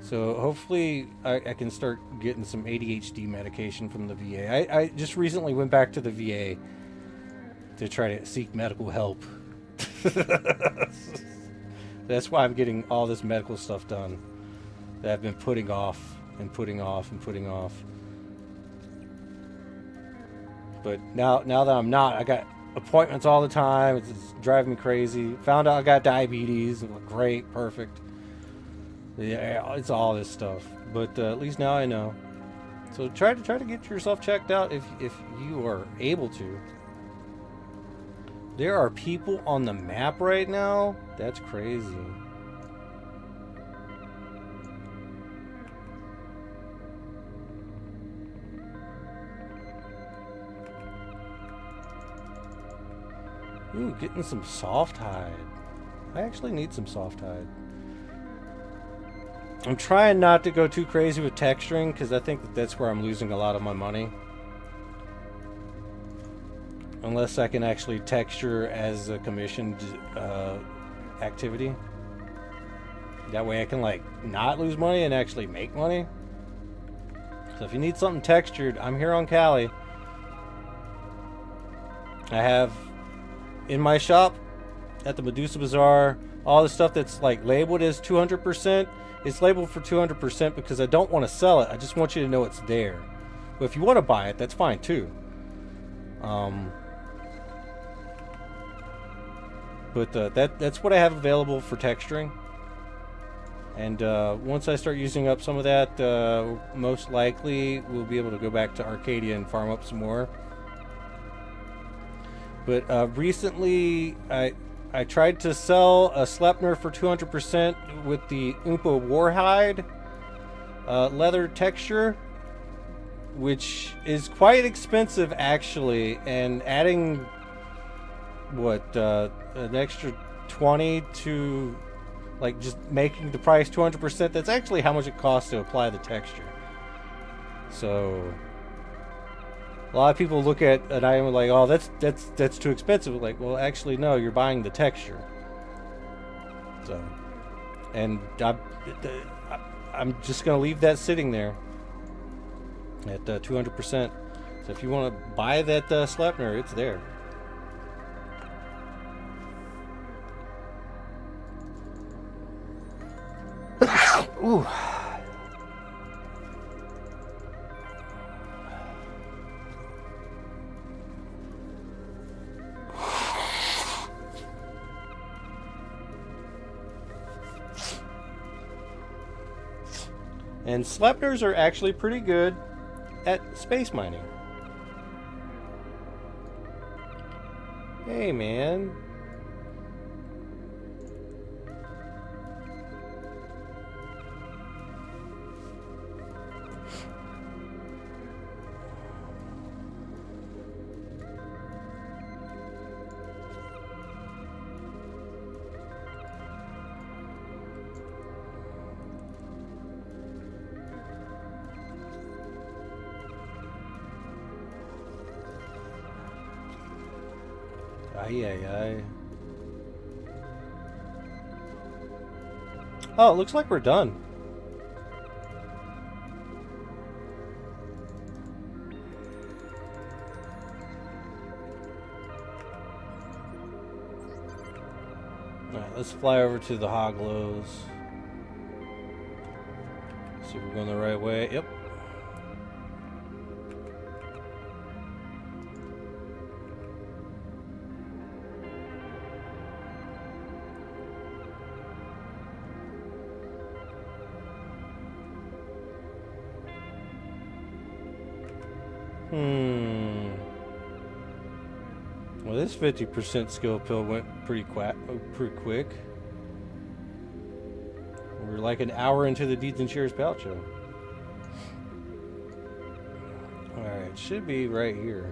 So hopefully I can start getting some ADHD medication from the VA. I just recently went back to the VA to try to seek medical help. That's why I'm getting all this medical stuff done that I've been putting off and putting off and putting off. But now that I'm not, I got appointments all the time. It's driving me crazy. Found out I got diabetes. I'm like, great, perfect. Yeah, it's all this stuff. But at least now I know. So try to get yourself checked out if you are able to. There are people on the map right now. That's crazy. Ooh, getting some soft hide. I actually need some soft hide. I'm trying not to go too crazy with texturing because I think that's where I'm losing a lot of my money. Unless I can actually texture as a commissioned activity. That way I can like not lose money and actually make money. So if you need something textured, I'm here on Cali. I have in my shop at the Medusa Bazaar all the stuff that's like labeled as 200%. It's labeled for 200% because I don't want to sell it. I just want you to know it's there. But if you want to buy it, that's fine too. But that's what I have available for texturing. And once I start using up some of that, most likely we'll be able to go back to Arcadia and farm up some more. But recently, I tried to sell a Sleipnir for 200% with the Oompa Warhide leather texture, which is quite expensive actually, and adding what an extra 20 to like just making the price 200%. That's actually how much it costs to apply the texture. So a lot of people look at an item like, oh, that's too expensive. Like, well, actually, no, you're buying the texture. So, and I'm just gonna leave that sitting there at 200%. So if you want to buy that Sleipnir, it's there. Ooh. And Sleipnirs are actually pretty good at space mining. Hey, man. Aye. Oh, it looks like we're done. Alright, let's fly over to the Hoglows. See if we're going the right way. Yep. Well, this 50% skill pill went pretty quick. We're like an hour into the Deeds and Cheers Pout Show. Alright, it should be right here.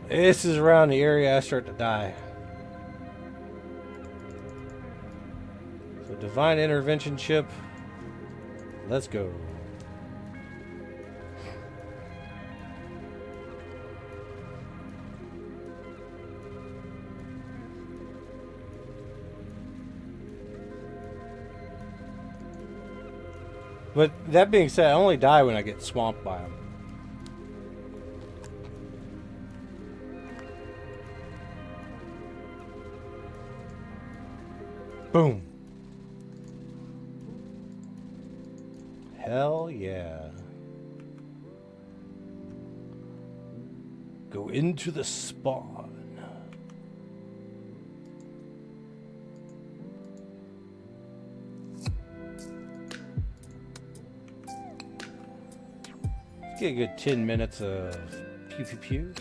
This is around the area I start to die. So Divine Intervention chip. Let's go. But that being said, I only die when I get swamped by them. Boom. Hell yeah. Go into the spawn. Let's get a good 10 minutes of pew pew pew.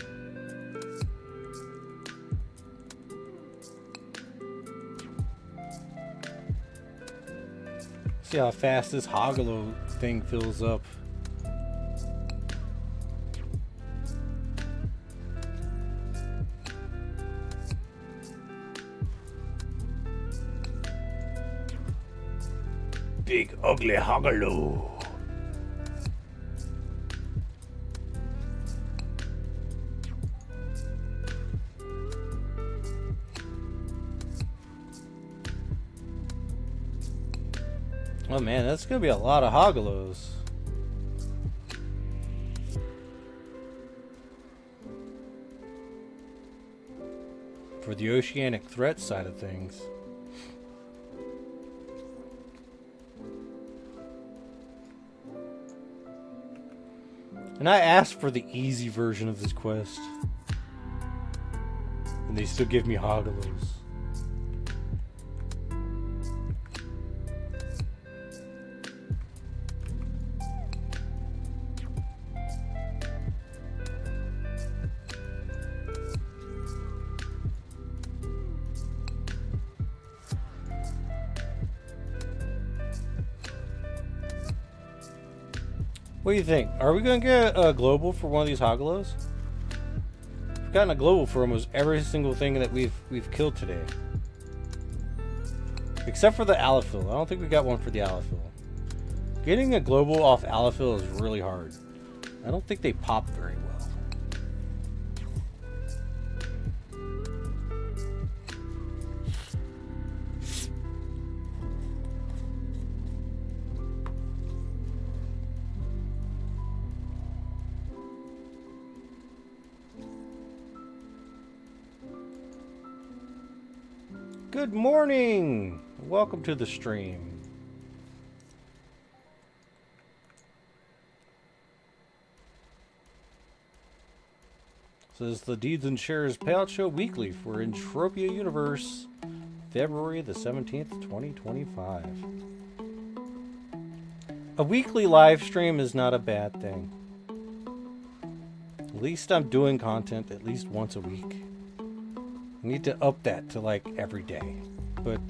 See how fast this Hogolo thing fills up. Big ugly Hogolo. Oh man, that's gonna be a lot of Hogolos. For the oceanic threat side of things. And I asked for the easy version of this quest. And they still give me Hogolos. What do you think? Are we going to get a global for one of these Hogolos? We've gotten a global for almost every single thing that we've killed today. Except for the Allophil. I don't think we got one for the Allophil. Getting a global off Allophil is really hard. I don't think they pop very well. Good morning! Welcome to the stream. This is the Deeds and Shares Payout Show Weekly for Entropia Universe, February the 17th, 2025. A weekly live stream is not a bad thing. At least I'm doing content at least once a week. I need to up that to like every day. But,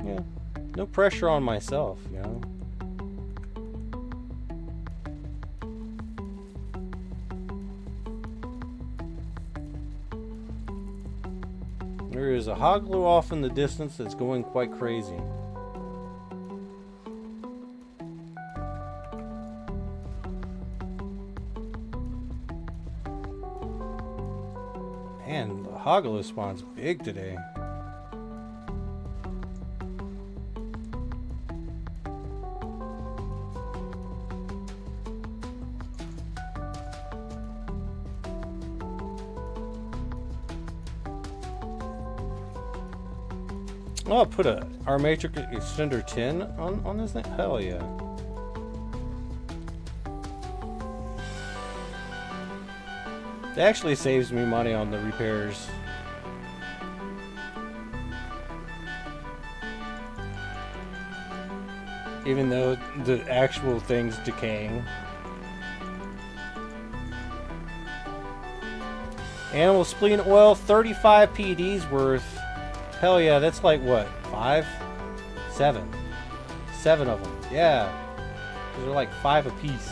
yeah, no pressure on myself, you know. There is a Hoglo off in the distance that's going quite crazy. Man, the Hoglo spawn's big today. Oh, I'll put a Armatrix Extender 10 on this thing? Hell yeah. It actually saves me money on the repairs. Even though the actual thing's decaying. Animal spleen oil, 35 PDs worth. Hell yeah, that's like what? 5? 7. 7 of them. Yeah. Those are like 5 a piece.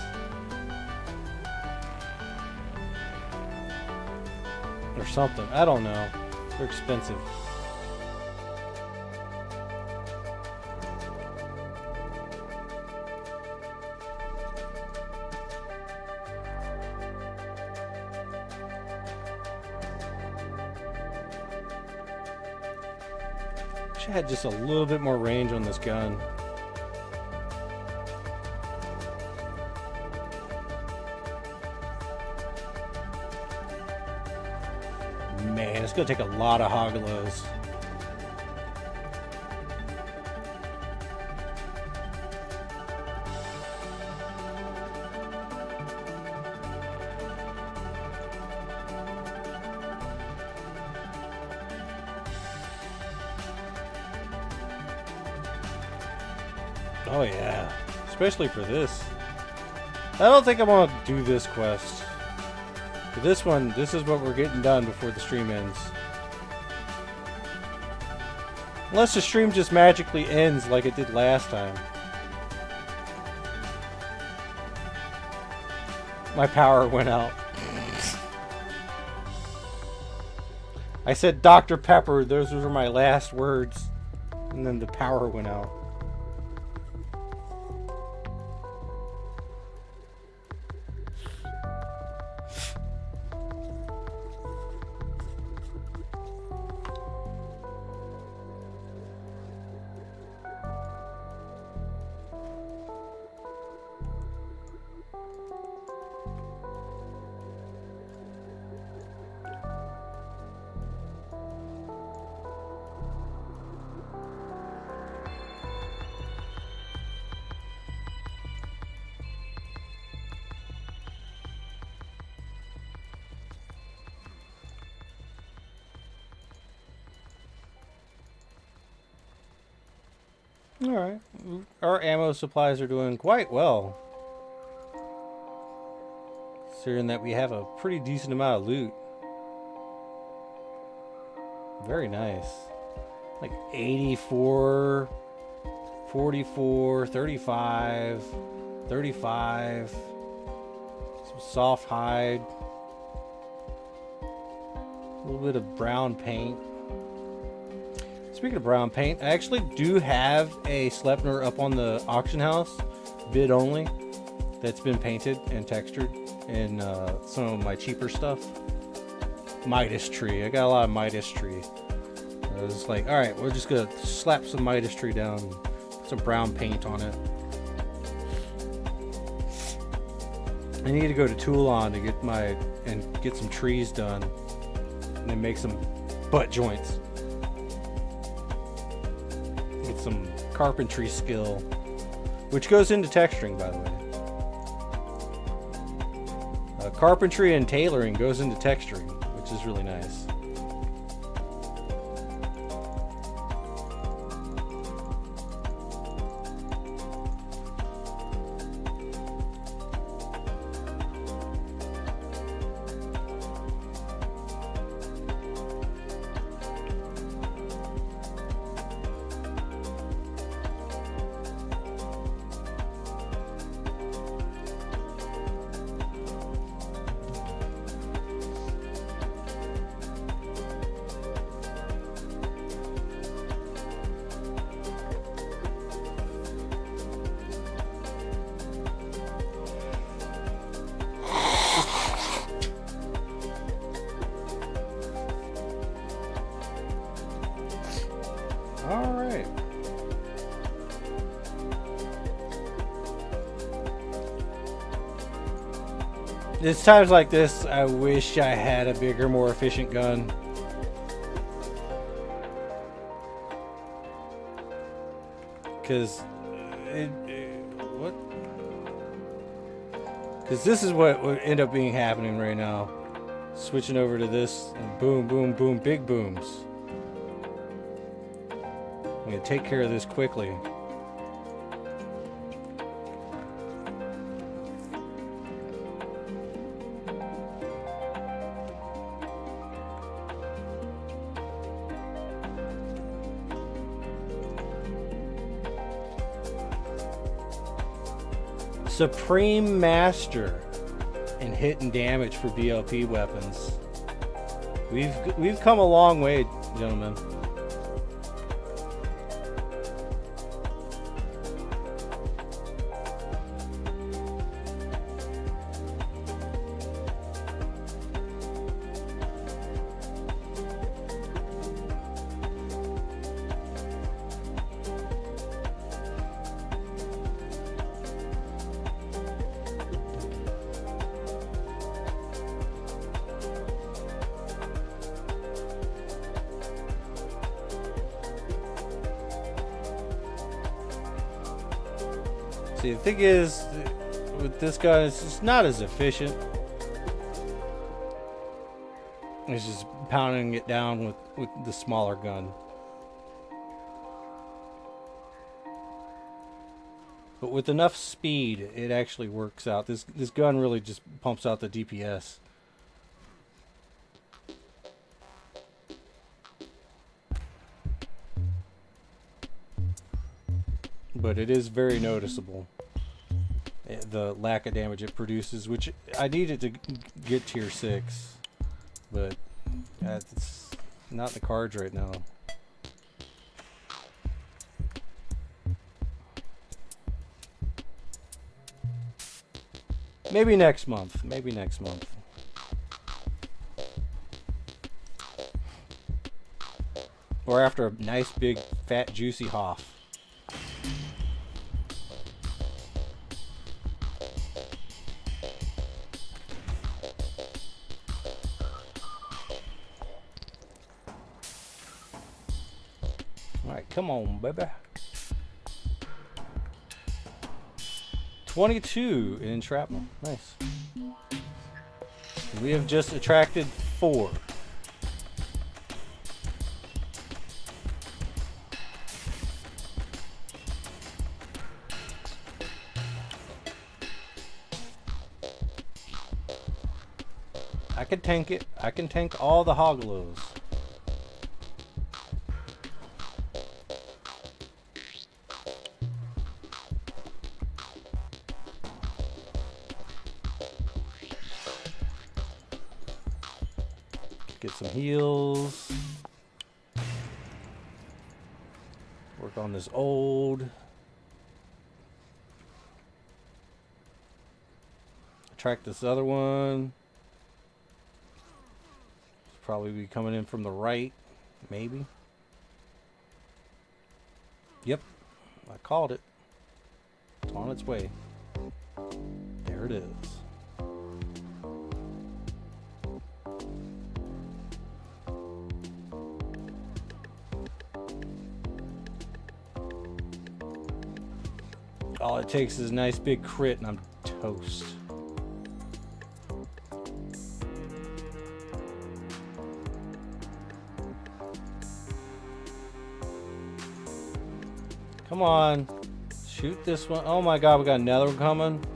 or something. I don't know. They're expensive. Wish I had just a little bit more range on this gun. Man, it's gonna take a lot of Hogalos. Oh yeah, especially for this. I don't think I'm gonna do this quest. For this one, this is what we're getting done before the stream ends. Unless the stream just magically ends like it did last time. My power went out. I said Dr. Pepper, those were my last words. And then the power went out. Alright, our ammo supplies are doing quite well. Considering that we have a pretty decent amount of loot. Very nice. Like 84, 44, 35, 35. Some soft hide. A little bit of brown paint. Speaking of brown paint, I actually do have a Sleipnir up on the auction house, bid only, that's been painted and textured in some of my cheaper stuff. Midas tree. I got a lot of Midas tree. I was like, alright, we're just gonna slap some Midas tree down and put some brown paint on it. I need to go to Toulon to get some trees done and then make some butt joints. Get some carpentry skill, which goes into texturing, by the way. Carpentry and tailoring goes into texturing, which is really nice. Alright. It's times like this, I wish I had a bigger, more efficient gun. Because this is what would end up being happening right now. Switching over to this, and boom, boom, boom, big booms. I'm going to take care of this quickly. Supreme Master and hit and damage for BLP weapons. We've come a long way, gentlemen. See, the thing is, with this gun, it's just not as efficient. It's just pounding it down with the smaller gun. But with enough speed, it actually works out. This gun really just pumps out the DPS. But it is very noticeable, the lack of damage it produces, which I needed to get tier 6, but it's not in the cards right now. Maybe next month. Maybe next month. Or after a nice big fat juicy Hoff. Alright, come on, baby. 22 in entrapment. Nice. We have just attracted 4. I can tank it. I can tank all the hoglos. Get some heals. Work on this old. Attract this other one. Probably be coming in from the right, maybe. Yep, I called it. It's on its way. There it is. All it takes is a nice big crit and I'm toast. Come on. Shoot this one. Oh my god, we got another one coming.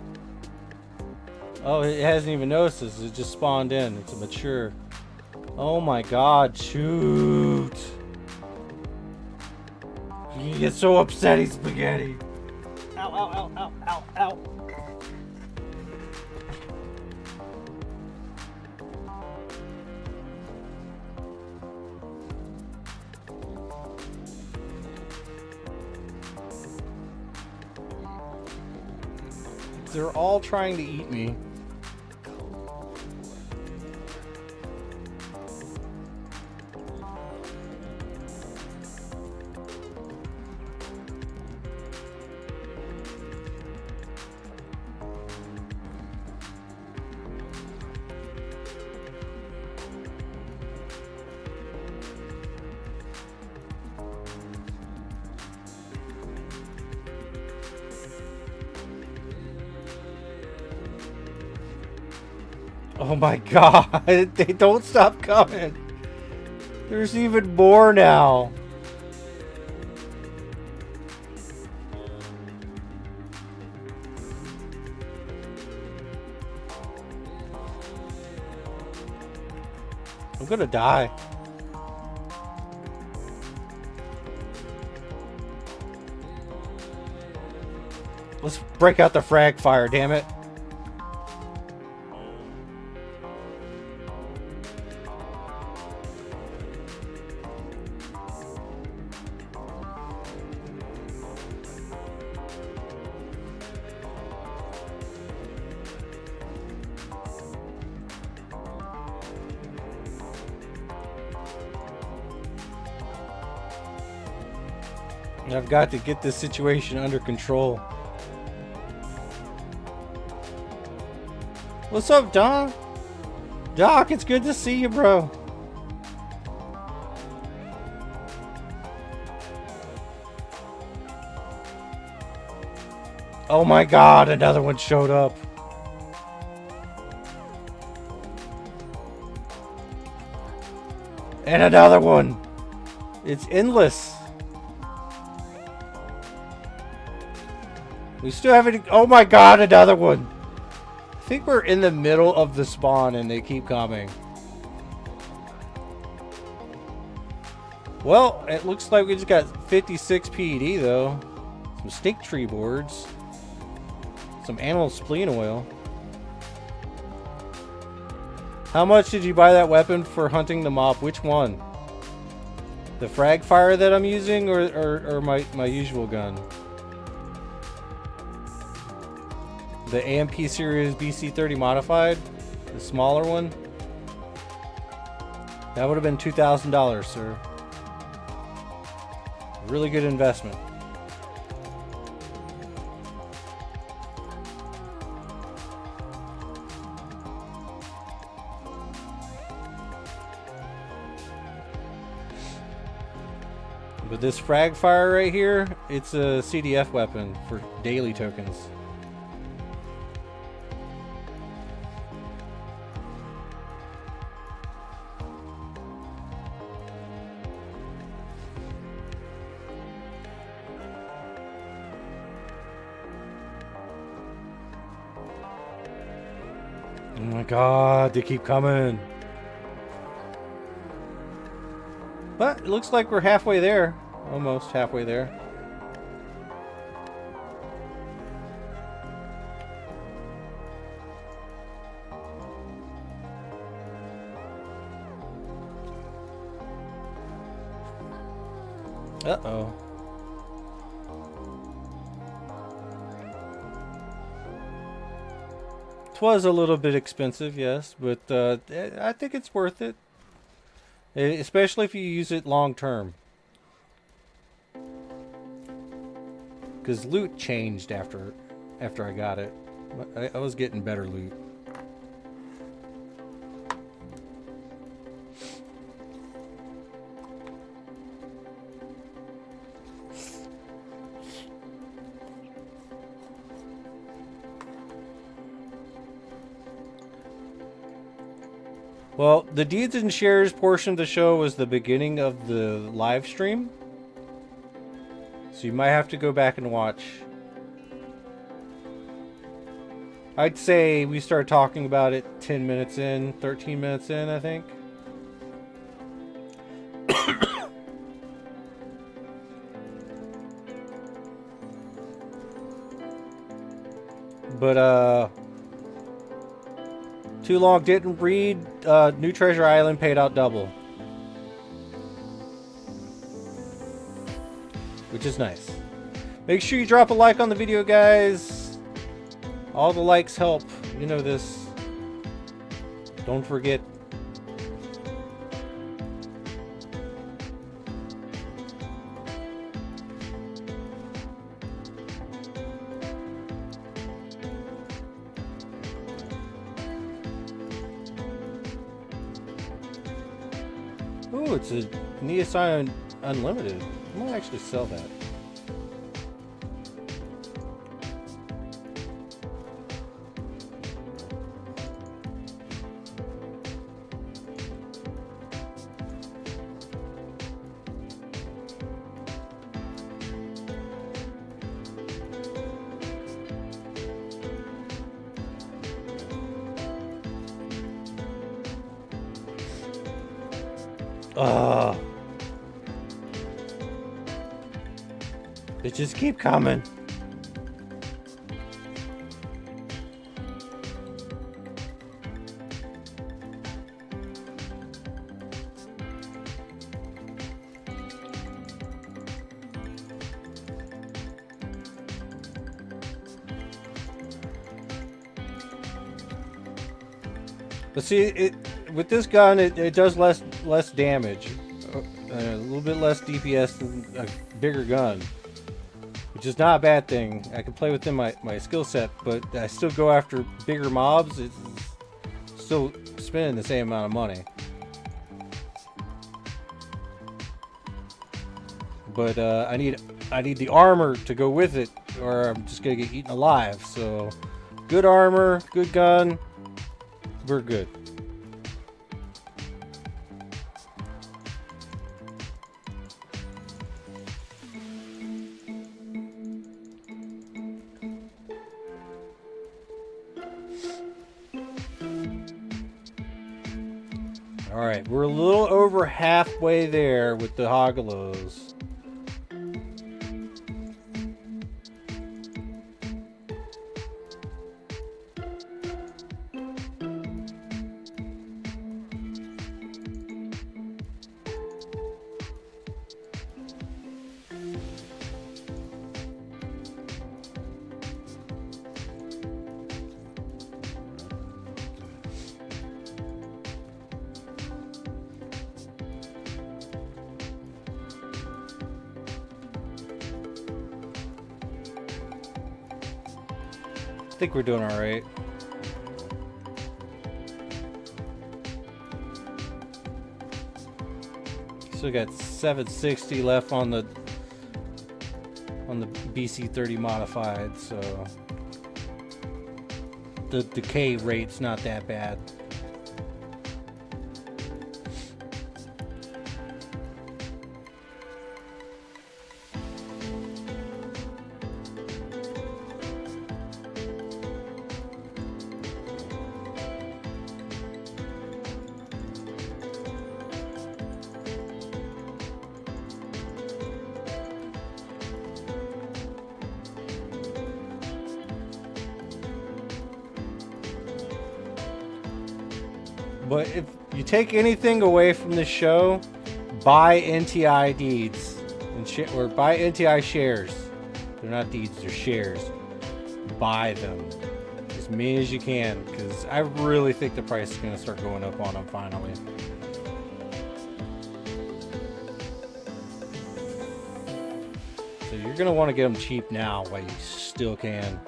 Oh, it hasn't even noticed this. It just spawned in. It's a mature. Oh my god, shoot. You get so upsetty, spaghetti. Ow, ow, ow, ow, ow, ow. They're all trying to eat me. Oh my god, they don't stop coming. There's even more now. I'm gonna die. Let's break out the frag fire, damn it. I've got to get this situation under control. What's up, Doc? Doc, it's good to see you, bro. Oh my god, another one showed up. And another one. It's endless. We still haven't... Oh my god, another one. I think we're in the middle of the spawn and they keep coming. Well, it looks like we just got 56 PED though. Some stink tree boards. Some animal spleen oil. How much did you buy that weapon for hunting the mob? Which one? The frag fire that I'm using or my usual gun? The AMP series BC30 modified? The smaller one? That would have been $2,000, sir. Really good investment. But this frag fire right here, it's a CDF weapon for daily tokens. Oh my god, they keep coming. But it looks like we're halfway there. Almost halfway there. Uh-oh. It was a little bit expensive, yes, but I think it's worth it. Especially if you use it long term. Because loot changed after I got it. I was getting better loot. Well, the Deeds and Shares portion of the show was the beginning of the live stream. So you might have to go back and watch. I'd say we started talking about it 10 minutes in, 13 minutes in, I think. But, too long didn't read. New Treasure Island paid out double. Which is nice. Make sure you drop a like on the video, guys. All the likes help. You know this. Don't forget. Ooh, it's a Neocyan Unlimited. I might actually sell that. They just keep coming. But see, with this gun, it does less damage, a little bit less DPS than a bigger gun. which is not a bad thing. I can play within my skill set, but I still go after bigger mobs. It's still spending the same amount of money. But I need the armor to go with it, or I'm just gonna get eaten alive. So, good armor, good gun, we're good. Alright, we're a little over halfway there with the Hogalos. I think we're doing all right. Still got 760 left on the BC30 modified, so the decay rate's not that bad. But if you take anything away from this show, buy NTI deeds or buy NTI shares. They're not deeds, they're shares. Buy them as many as you can, because I really think the price is going to start going up on them finally. So you're going to want to get them cheap now while you still can.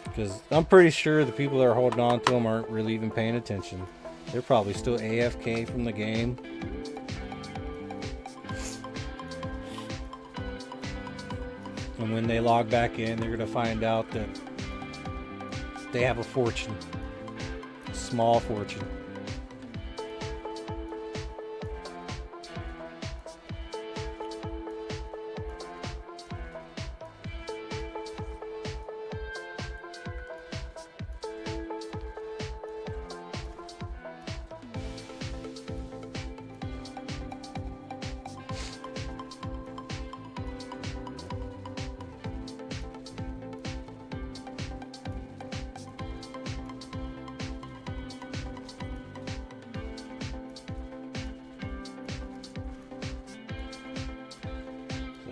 Because I'm pretty sure the people that are holding on to them aren't really even paying attention. They're probably still AFK from the game. And when they log back in, they're going to find out that they have a fortune. A small fortune.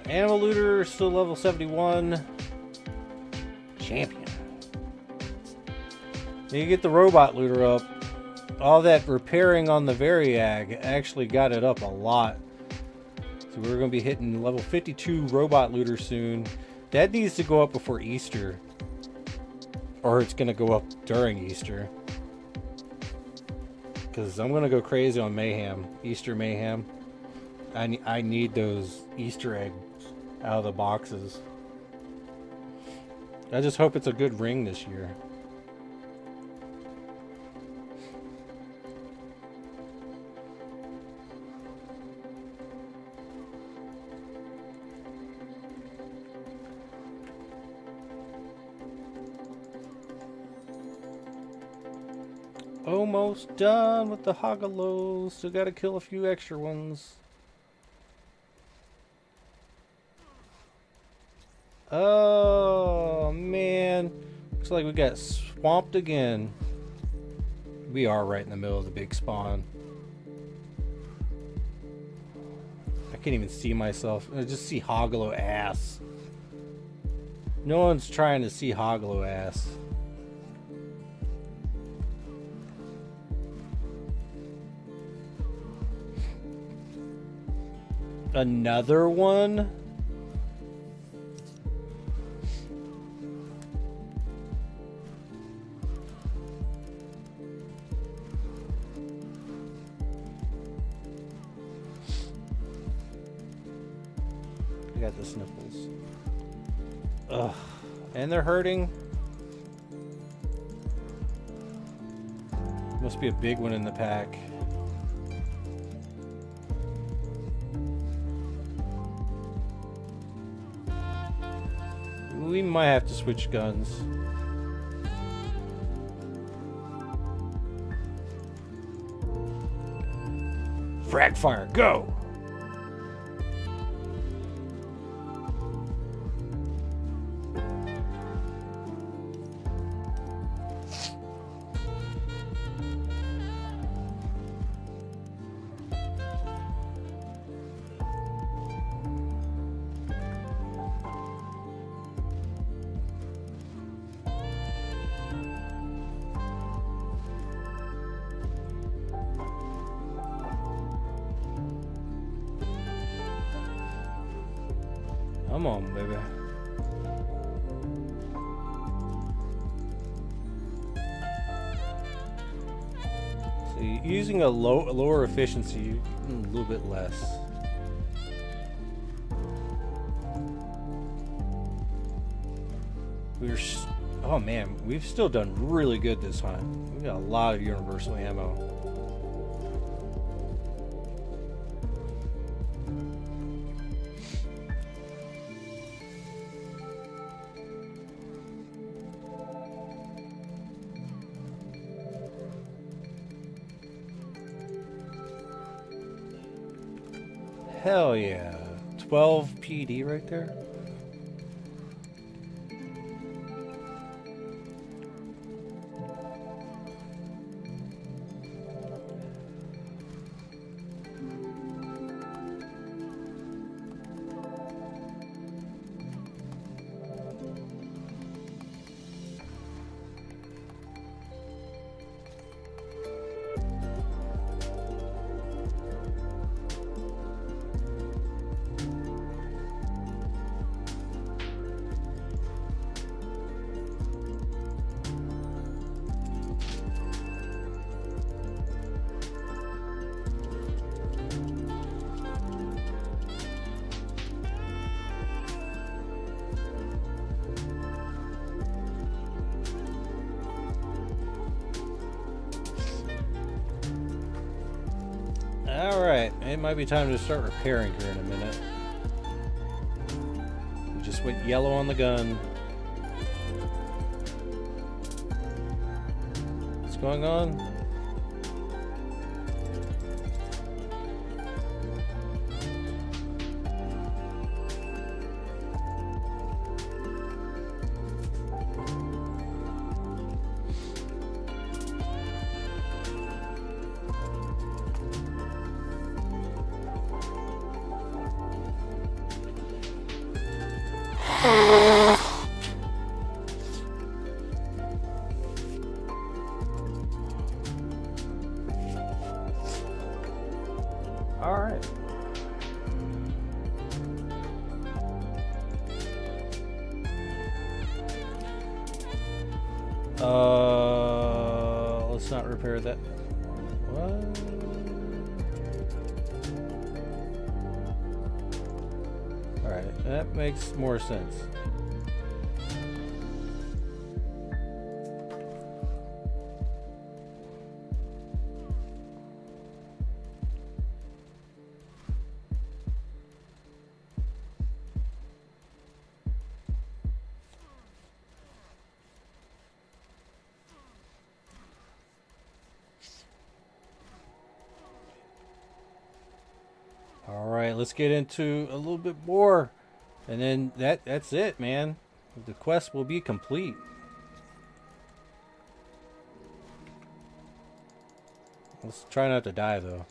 Animal Looter, still level 71. Champion. You get the Robot Looter up. All that repairing on the Variag actually got it up a lot. So we're going to be hitting level 52 Robot Looter soon. That needs to go up before Easter. Or it's going to go up during Easter. Because I'm going to go crazy on Mayhem. Easter Mayhem. I need those Easter eggs out of the boxes. I just hope it's a good ring this year. Almost done with the Hogalos. Still gotta kill a few extra ones. Oh man, looks like we got swamped again. We are right in the middle of the big spawn. I can't even see myself. I just see Hogalo ass. No one's trying to see Hogalo ass. Another one? I got the sniffles. Ugh. And they're hurting. Must be a big one in the pack. We might have to switch guns. Frag fire, go! Come on, baby. So using a lower efficiency, a little bit less. Oh man, we've still done really good this hunt. We've got a lot of universal ammo. Hell yeah. 12 PD right there. Alright, it might be time to start repairing here in a minute. We just went yellow on the gun. What's going on? Alright. Let's not repair that. What? Alright, that makes more sense. Alright, let's get into a little bit more. And then that's it, man. The quest will be complete. Let's try not to die, though.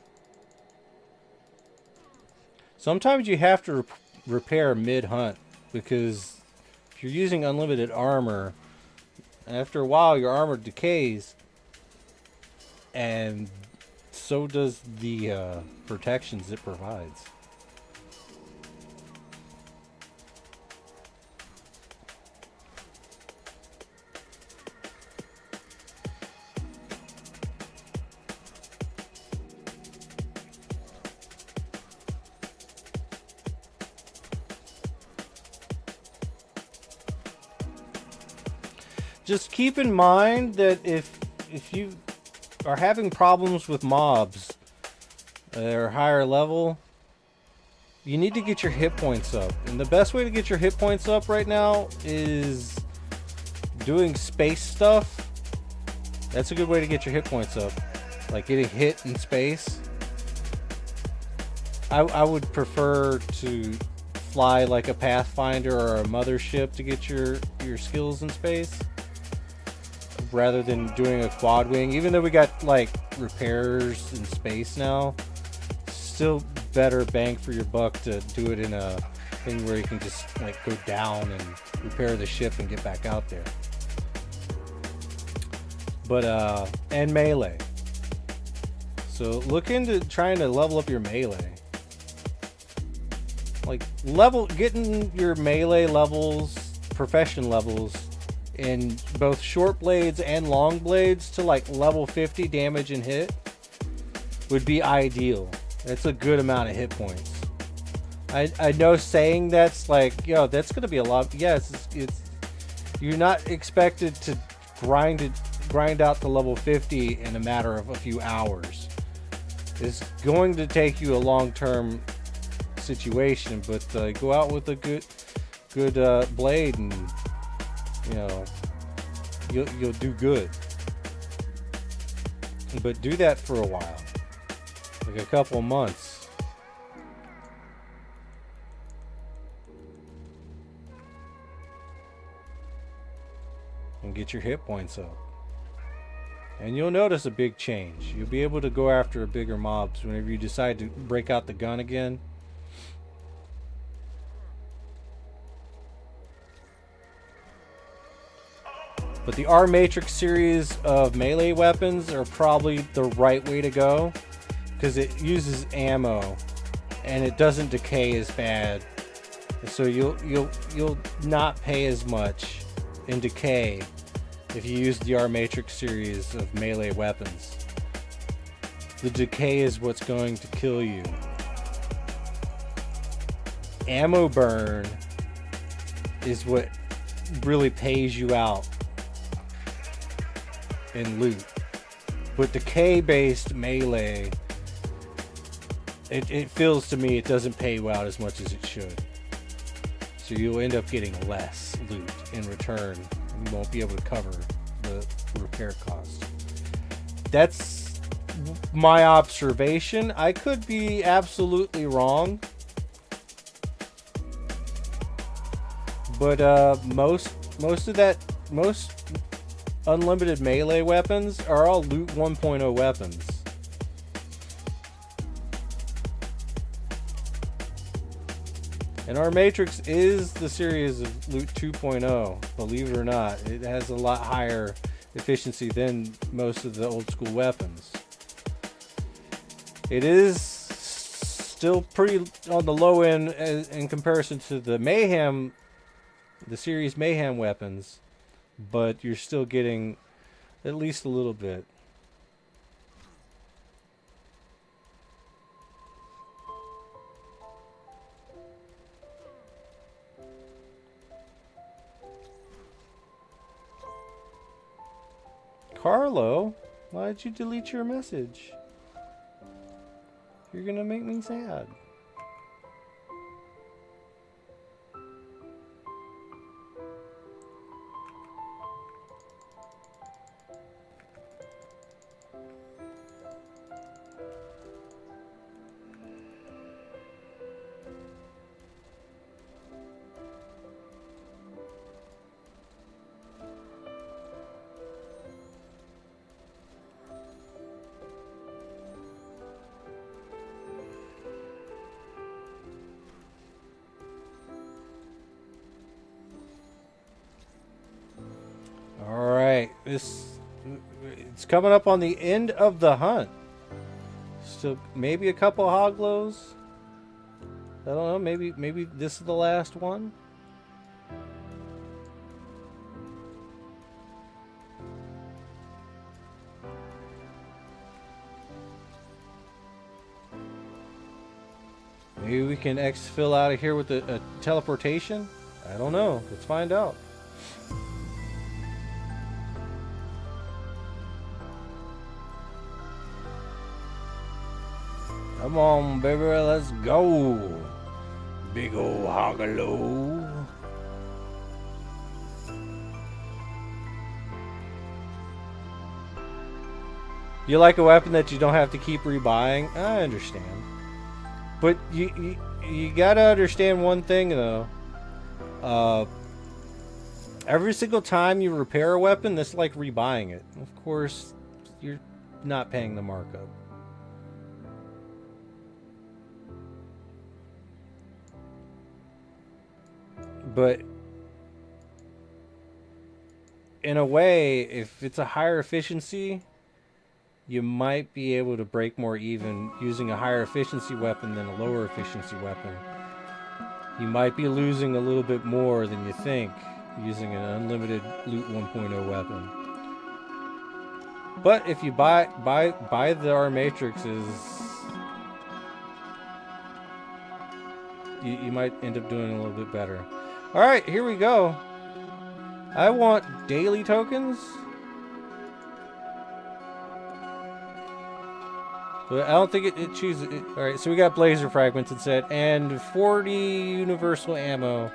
Sometimes you have to repair mid-hunt, because if you're using unlimited armor, after a while your armor decays, and so does the protections it provides. just keep in mind that if you are having problems with mobs that are higher level, you need to get your hit points up. And the best way to get your hit points up right now is doing space stuff. That's a good way to get your hit points up. Like getting hit in space. I would prefer to fly like a Pathfinder or a mothership to get your skills in space, rather than doing a quad wing. Even though we got like repairs in space now, still better bang for your buck to do it in a thing where you can just like go down and repair the ship and get back out there. But and melee. So look into trying to level up your melee. Like getting your melee levels, profession levels, in both short blades and long blades to like level 50 damage and hit would be ideal. That's a good amount of hit points. I know saying that's like, yo, that's gonna be a lot. Yes, it's you're not expected to grind out to level 50 in a matter of a few hours. It's going to take you a long-term situation, but go out with a good blade, and you know you'll do good. But do that for a while, like a couple of months. And get your hit points up. And you'll notice a big change. You'll be able to go after bigger mobs whenever you decide to break out the gun again. But the R Matrix series of melee weapons are probably the right way to go, because it uses ammo and it doesn't decay as bad. So you'll not pay as much in decay if you use the R Matrix series of melee weapons. The decay is what's going to kill you. Ammo burn is what really pays you out in loot. But decay based melee, it feels to me it doesn't pay you out as much as it should. So you'll end up getting less loot in return. You won't be able to cover the repair cost. That's my observation. I could be absolutely wrong. But most unlimited melee weapons are all loot 1.0 weapons. And our Matrix is the series of loot 2.0, believe it or not. It has a lot higher efficiency than most of the old school weapons. It is still pretty on the low end in comparison to the Mayhem, the series Mayhem weapons, but you're still getting at least a little bit. Carlo, why did you delete your message? You're gonna make me sad. It's coming up on the end of the hunt. Still maybe a couple hoglows. I don't know, maybe this is the last one. Maybe we can exfil out of here with a teleportation? I don't know. Let's find out. Come on, baby, let's go. Big ol' hoggaloo. You like a weapon that you don't have to keep rebuying? I understand. But you gotta understand one thing, though. Every single time you repair a weapon, that's like rebuying it. Of course, you're not paying the markup. But in a way, if it's a higher efficiency, you might be able to break more even using a higher efficiency weapon than a lower efficiency weapon. You might be losing a little bit more than you think using an unlimited loot 1.0 weapon. But if you buy the R matrices, you might end up doing a little bit better. All right, here we go. I want daily tokens. But I don't think it chooses it. All right, so we got blazer fragments instead, and 40 universal ammo.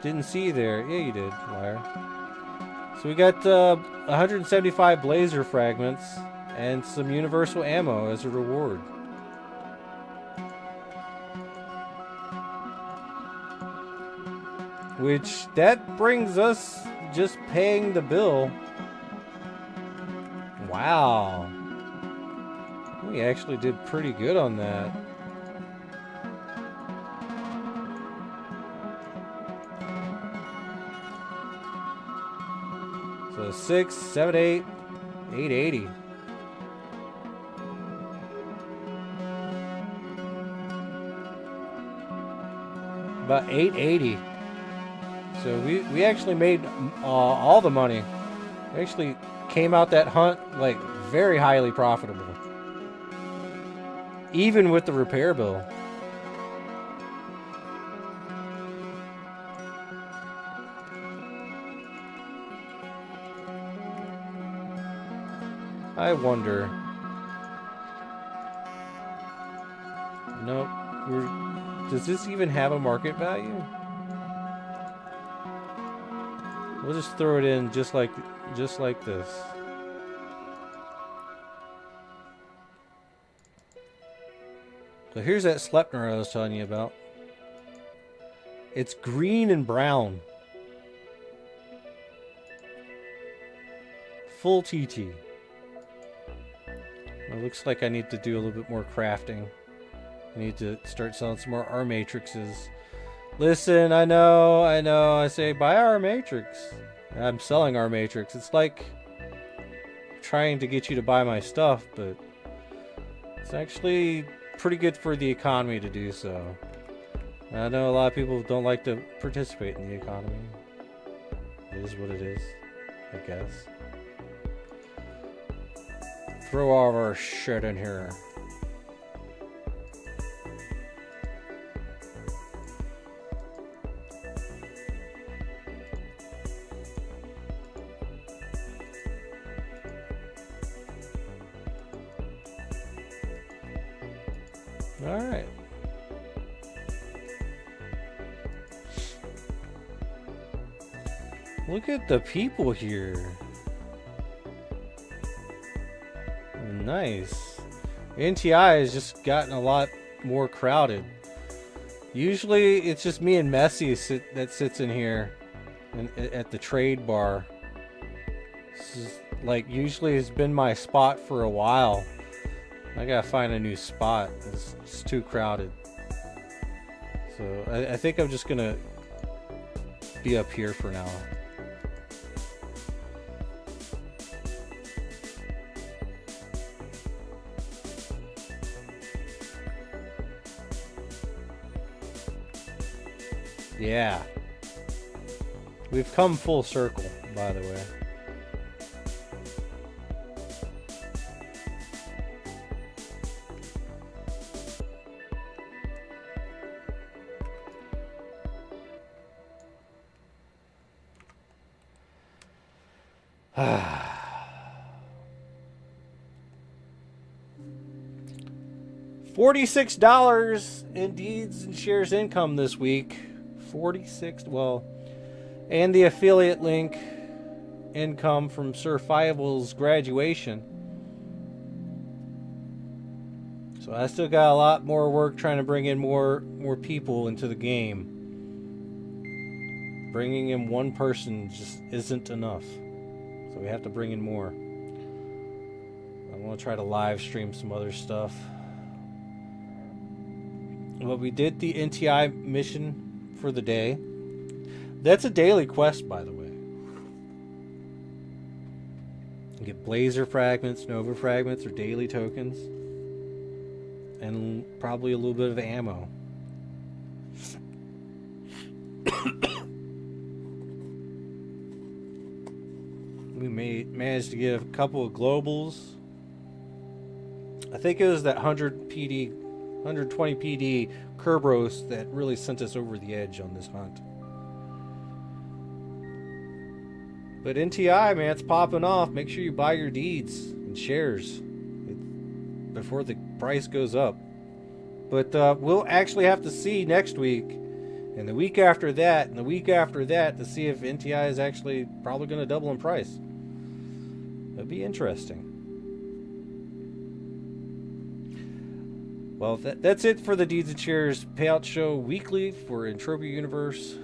Didn't see you there. Yeah, you did, liar. So we got 175 blazer fragments and some universal ammo as a reward. Which, that brings us just paying the bill. Wow. We actually did pretty good on that. So 6, 7, 8, 880. About 880. So we actually made all the money. We actually came out that hunt like very highly profitable. Even with the repair bill. I wonder. Nope. Does this even have a market value? We'll just throw it in just like this. So here's that Sleipnir I was telling you about. It's green and brown. Full TT. It looks like I need to do a little bit more crafting. I need to start selling some more R matrices. Listen, I know, I say buy R matrix. I'm selling R matrix. It's like trying to get you to buy my stuff, but it's actually pretty good for the economy to do so. I know a lot of people don't like to participate in the economy. It is what it is, I guess. Throw all of our shit in here. All right. Look at the people here. Nice. NTI has just gotten a lot more crowded. Usually it's just me and Messi that sits in here at the trade bar. This is, like, usually has been my spot for a while. I gotta find a new spot. It's too crowded. So I think I'm just gonna be up here for now. Yeah. We've come full circle, by the way. $46 in deeds and shares income this week. 46, well, and the affiliate link income from Sir Fievel's graduation. So I still got a lot more work trying to bring in more people into the game. Bringing in one person just isn't enough. So we have to bring in more. I want to try to live stream some other stuff. Well, we did the NTI mission for the day. That's a daily quest, by the way. You get blazer fragments, nova fragments, or daily tokens. And probably a little bit of ammo. We managed to get a couple of globals. I think it was that 100 PD, 120 PD Kerberos that really sent us over the edge on this hunt. But NTI, man, it's popping off. Make sure you buy your deeds and shares before the price goes up. But we'll actually have to see next week and the week after that and the week after that to see if NTI is actually probably going to double in price. That'd be interesting. Well, that's it for the Deeds and Shares Payout Show Weekly for Entropia Universe,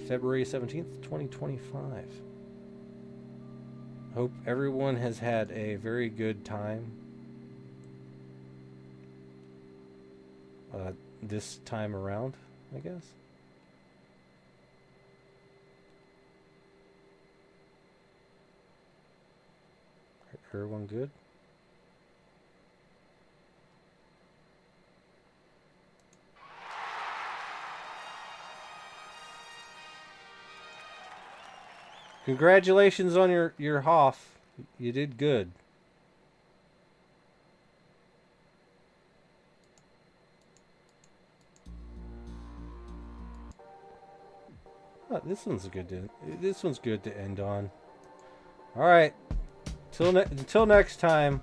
February 17th, 2025. Hope everyone has had a very good time this time around, I guess. Everyone good? Congratulations on your Hoff. You did good. Oh, this one's good to end on. All right. Until next time.